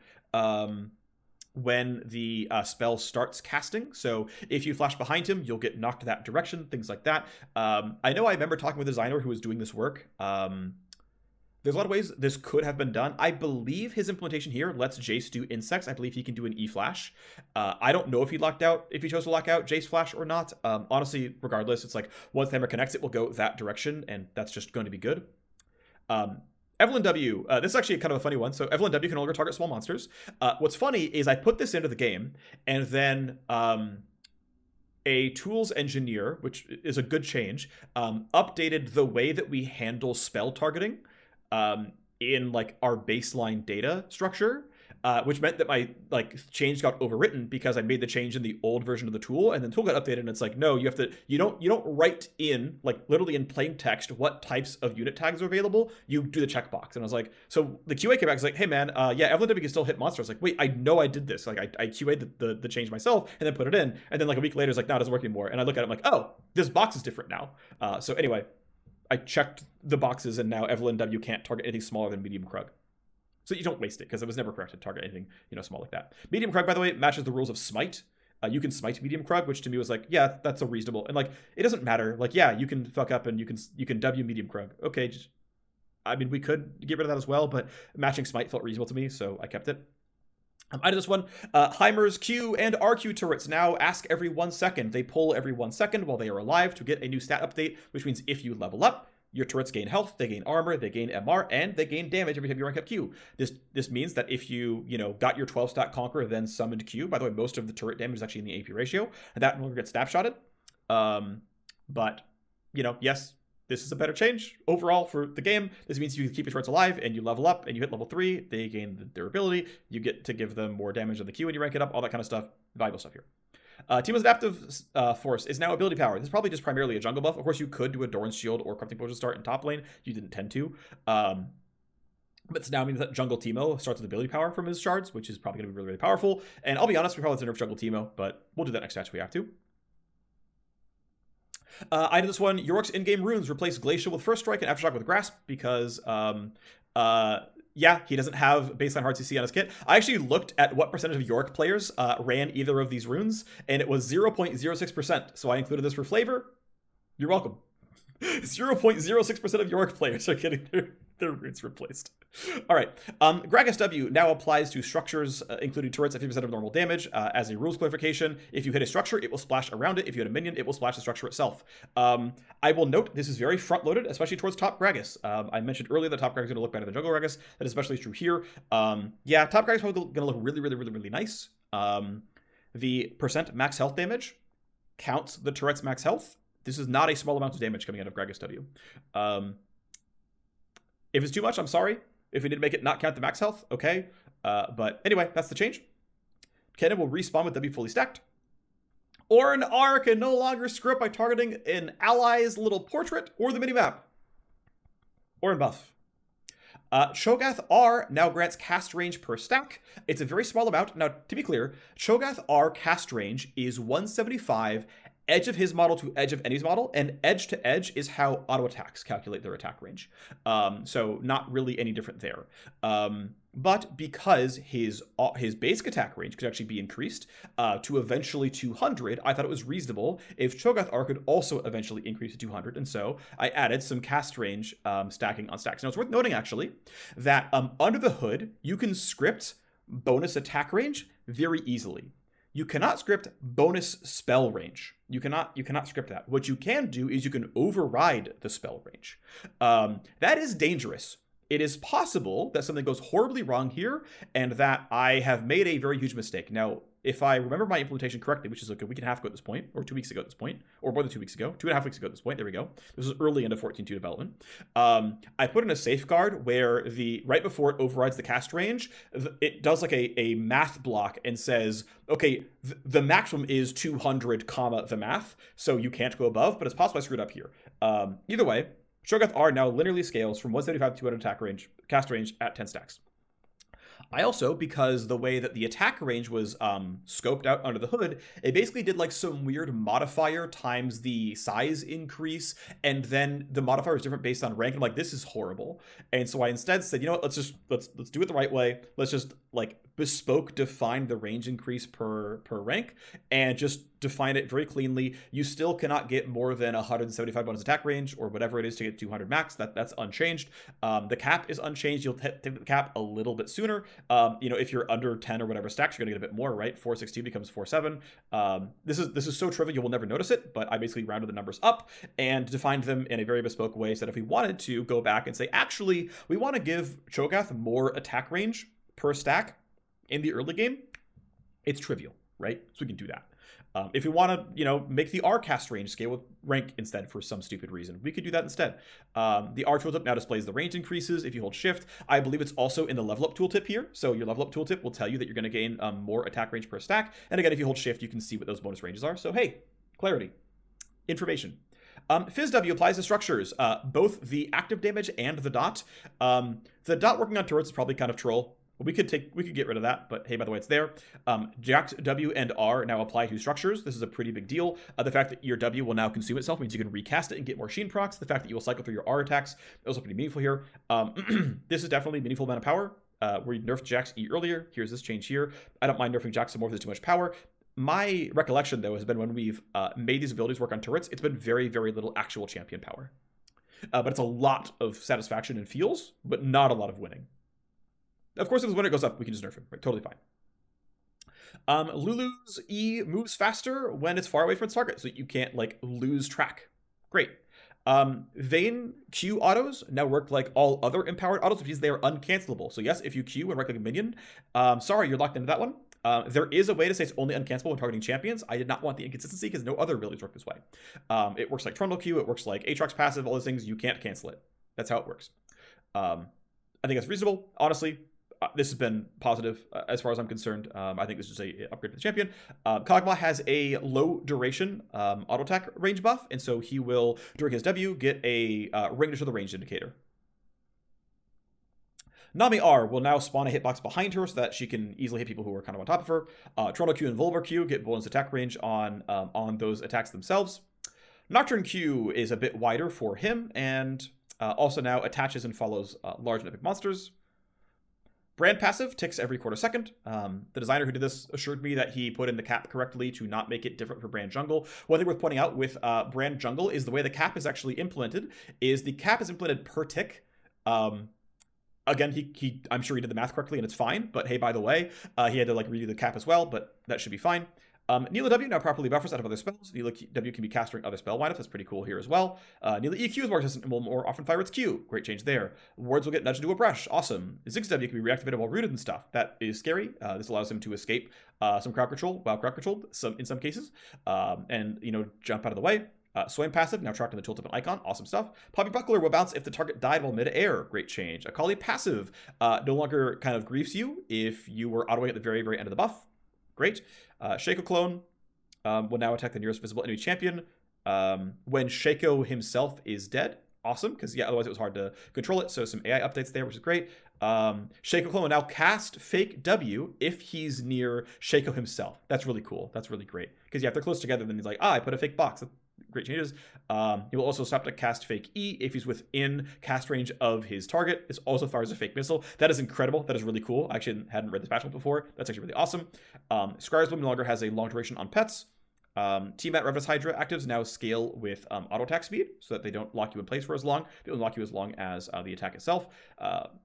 when the spell starts casting. So if you flash behind him, you'll get knocked that direction, things like that. I know I remember talking with a designer who was doing this work. There's a lot of ways this could have been done. I believe his implementation here lets Jace do insects. I believe he can do an E-Flash. I don't know if he chose to lock out Jace Flash or not. Honestly, regardless, it's like once the hammer connects, it will go that direction, and that's just going to be good. Evelynn W. This is actually kind of a funny one. So Evelynn W can no longer target small monsters. What's funny is I put this into the game, and then a tools engineer, which is a good change, updated the way that we handle spell targeting in like our baseline data structure, which meant that my like change got overwritten because I made the change in the old version of the tool, and then the tool got updated, and it's like, no, you don't write in like literally in plain text what types of unit tags are available. You do the checkbox. And I was like, so the QA came back, was like, hey man, yeah, Evelyn W can still hit monsters. Like, wait, I know I did this. Like I QA'd the change myself and then put it in, and then like a week later it's like, no, it doesn't work anymore. And I look at it, I'm like, oh, this box is different now. So anyway, I checked the boxes, and now Evelyn W can't target anything smaller than medium Krug. So you don't waste it, because it was never correct to target anything, small like that. Medium Krug, by the way, matches the rules of smite. You can smite medium Krug, which to me was like, yeah, that's a reasonable. And like, it doesn't matter. Like, yeah, you can fuck up and you can W medium Krug. Okay, I mean, we could get rid of that as well, but matching smite felt reasonable to me, so I kept it. I did this one. Heimer's Q and RQ turrets now ask every 1 second. They pull every 1 second while they are alive to get a new stat update, which means if you level up, your turrets gain health, they gain armor, they gain MR, and they gain damage every time you rank up Q. This means that if you, got your 12-stat Conqueror, then summoned Q, by the way, most of the turret damage is actually in the AP ratio, and that no longer gets snapshotted. But, yes, this is a better change overall for the game. This means you keep your turrets alive, and you level up, and you hit level 3, they gain the durability, you get to give them more damage on the Q when you rank it up, all that kind of stuff. Valuable stuff here. Teemo's adaptive force is now ability power. This is probably just primarily a jungle buff. Of course, you could do a Doran's Shield or Corrupting Potion start in top lane. You didn't tend to. But it now means that Jungle Teemo starts with ability power from his shards, which is probably going to be really, really powerful. And I'll be honest, we probably have to nerf Jungle Teemo, but we'll do that next match if we have to. I did this one. Yorick's in-game runes replace Glacial with First Strike and Aftershock with Grasp because... yeah, he doesn't have baseline hard CC on his kit. I actually looked at what percentage of Yorick players ran either of these runes, and it was 0.06%. So I included this for flavor. You're welcome. 0.06% of Yorick players are getting their runes replaced. All right. Gragas W now applies to structures, including turrets at 50% of normal damage. As a rules clarification, if you hit a structure, it will splash around it. If you hit a minion, it will splash the structure itself. I will note this is very front-loaded, especially towards top Gragas. I mentioned earlier that top Gragas is going to look better than jungle Gragas. That is especially true here. Yeah, top Gragas is probably going to look really, really, really, really nice. The percent max health damage counts the turret's max health. This is not a small amount of damage coming out of Gragas W. If it's too much, I'm sorry. If we need to make it not count the max health, okay. But anyway, that's the change. Cannon will respawn with W fully stacked. Or an R can no longer screw up by targeting an ally's little portrait or the minimap. Or in buff. Cho'Gath R now grants cast range per stack. It's a very small amount. Now, to be clear, Cho'Gath R cast range is 175 edge of his model to edge of enemy's model, and edge to edge is how auto attacks calculate their attack range. So not really any different there. But because his basic attack range could actually be increased to eventually 200, I thought it was reasonable if Cho'Gath R could also eventually increase to 200, and so I added some cast range stacking on stacks. Now it's worth noting actually that under the hood you can script bonus attack range very easily. You cannot script bonus spell range. You cannot script that. What you can do is you can override the spell range. That is dangerous. It is possible that something goes horribly wrong here and that I have made a very huge mistake. Now, if I remember my implementation correctly, which is like a week and a half ago at this point, or 2 weeks ago at this point, or more than 2 weeks ago, 2.5 weeks ago at this point, there we go. This was early into 14.2 development. I put in a safeguard where right before it overrides the cast range, it does like a math block and says, okay, the maximum is 200 comma the math, so you can't go above, but it's possible I screwed up here. Either way, Cho'Gath R now linearly scales from 175 to 200 attack range, cast range at 10 stacks. I also, because the way that the attack range was scoped out under the hood, it basically did like some weird modifier times the size increase, and then the modifier is different based on rank. I'm like, this is horrible. And so I instead said, you know what, let's do it the right way. Let's just like bespoke define the range increase per rank and just define it very cleanly. You still cannot get more than 175 bonus attack range or whatever it is to get 200 max. That's unchanged. The cap is unchanged. You'll hit the cap a little bit sooner. If you're under 10 or whatever stacks, you're gonna get a bit more, right? 416 becomes 47. This is so trivial you will never notice it, but I basically rounded the numbers up and defined them in a very bespoke way so that if we wanted to go back and say, actually, we want to give Cho'Gath more attack range per stack in the early game, it's trivial, right? So we can do that. If we want to, you know, make the R cast range scale with rank instead for some stupid reason, we could do that instead. The R tooltip now displays the range increases if you hold shift. I believe it's also in the level up tooltip here. So your level up tooltip will tell you that you're going to gain more attack range per stack. And again, if you hold shift, you can see what those bonus ranges are. So hey, clarity, information. Fizz W applies to structures, both the active damage and the dot. The dot working on turrets is probably kind of troll. We could get rid of that, but hey, by the way, it's there. Jax W and R now apply to structures. This is a pretty big deal. The fact that your W will now consume itself means you can recast it and get more Sheen procs. The fact that you will cycle through your R attacks is also pretty meaningful here. This is definitely a meaningful amount of power. Where you nerfed Jax E earlier. Here's this change here. I don't mind nerfing Jax some more if there's too much power. My recollection, though, has been when we've made these abilities work on turrets, it's been very, very little actual champion power. But it's a lot of satisfaction and feels, but not a lot of winning. Of course, if when it goes up, we can just nerf him. Right? Totally fine. Lulu's E moves faster when it's far away from its target, so you can't, like, lose track. Great. Vayne Q autos now work like all other empowered autos, which means they are uncancelable. So yes, if you Q and right click a minion, sorry, you're locked into that one. There is a way to say it's only uncancelable when targeting champions. I did not want the inconsistency because no other abilities work this way. It works like Trundle Q, it works like Aatrox passive, all those things. You can't cancel it. That's how it works. I think that's reasonable. Honestly, this has been positive as far as I'm concerned. I think this is a upgrade for the champion. Kog'Maw has a low duration auto attack range buff, and so he will, during his W, get a ring to the range indicator. Nami R will now spawn a hitbox behind her so that she can easily hit people who are kind of on top of her. Trundle Q and Volver Q get bonus attack range on those attacks themselves. Nocturne Q is a bit wider for him, and also now attaches and follows large and epic monsters. Brand passive ticks every quarter second. The designer who did this assured me that he put in the cap correctly to not make it different for Brand Jungle. One thing worth pointing out with Brand Jungle is the way the cap is actually implemented is the cap is implemented per tick. Again, I'm sure he did the math correctly and it's fine, but hey, by the way, he had to like redo the cap as well, but that should be fine. Neela W now properly buffers out of other spells. Neela W can be cast during other spell windups. That's pretty cool here as well. Neela EQ is more resistant and will more often fire its Q. Great change there. Wards will get nudged into a brush. Awesome. Ziggs W can be reactivated while rooted and stuff. That is scary. This allows him to escape some crowd control while crowd controlled in some cases, and you know, jump out of the way. Swain passive, now tracked in the tooltip and icon. Awesome stuff. Poppy Buckler will bounce if the target died while mid-air. Great change. Akali passive no longer kind of griefs you if you were autoing at the very, very end of the buff. Great. Shaco Clone will now attack the nearest visible enemy champion when Shaco himself is dead. Awesome, because yeah, otherwise it was hard to control it. So some AI updates there, which is great. Shaco Clone will now cast fake W if he's near Shaco himself. That's really cool. That's really great. Because yeah, if they're close together, then he's like, I put a fake box. Great changes. He will also stop to cast fake E if he's within cast range of his target. This also fires a fake missile. That is incredible. That is really cool. I actually hadn't read this patch note before. That's actually really awesome. Scryer's Bloom no longer has a long duration on pets. T-Mat Revenus Hydra actives now scale with auto attack speed so that they don't lock you in place for as long. They don't lock you as long as the attack itself.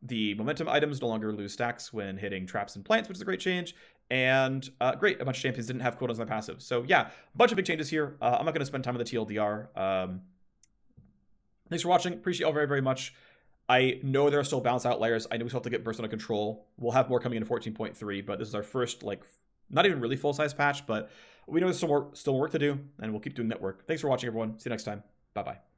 The momentum items no longer lose stacks when hitting traps and plants, which is a great change. And great, a bunch of champions didn't have cooldowns on their passive. So yeah, a bunch of big changes here. I'm not going to spend time with the TLDR. Thanks for watching. Appreciate you all very, very much. I know there are still balance outliers. I know we still have to get burst under control. We'll have more coming in 14.3, but this is our first, like, not even really full-size patch, but we know there's still more work to do, and we'll keep doing that work. Thanks for watching, everyone. See you next time. Bye-bye.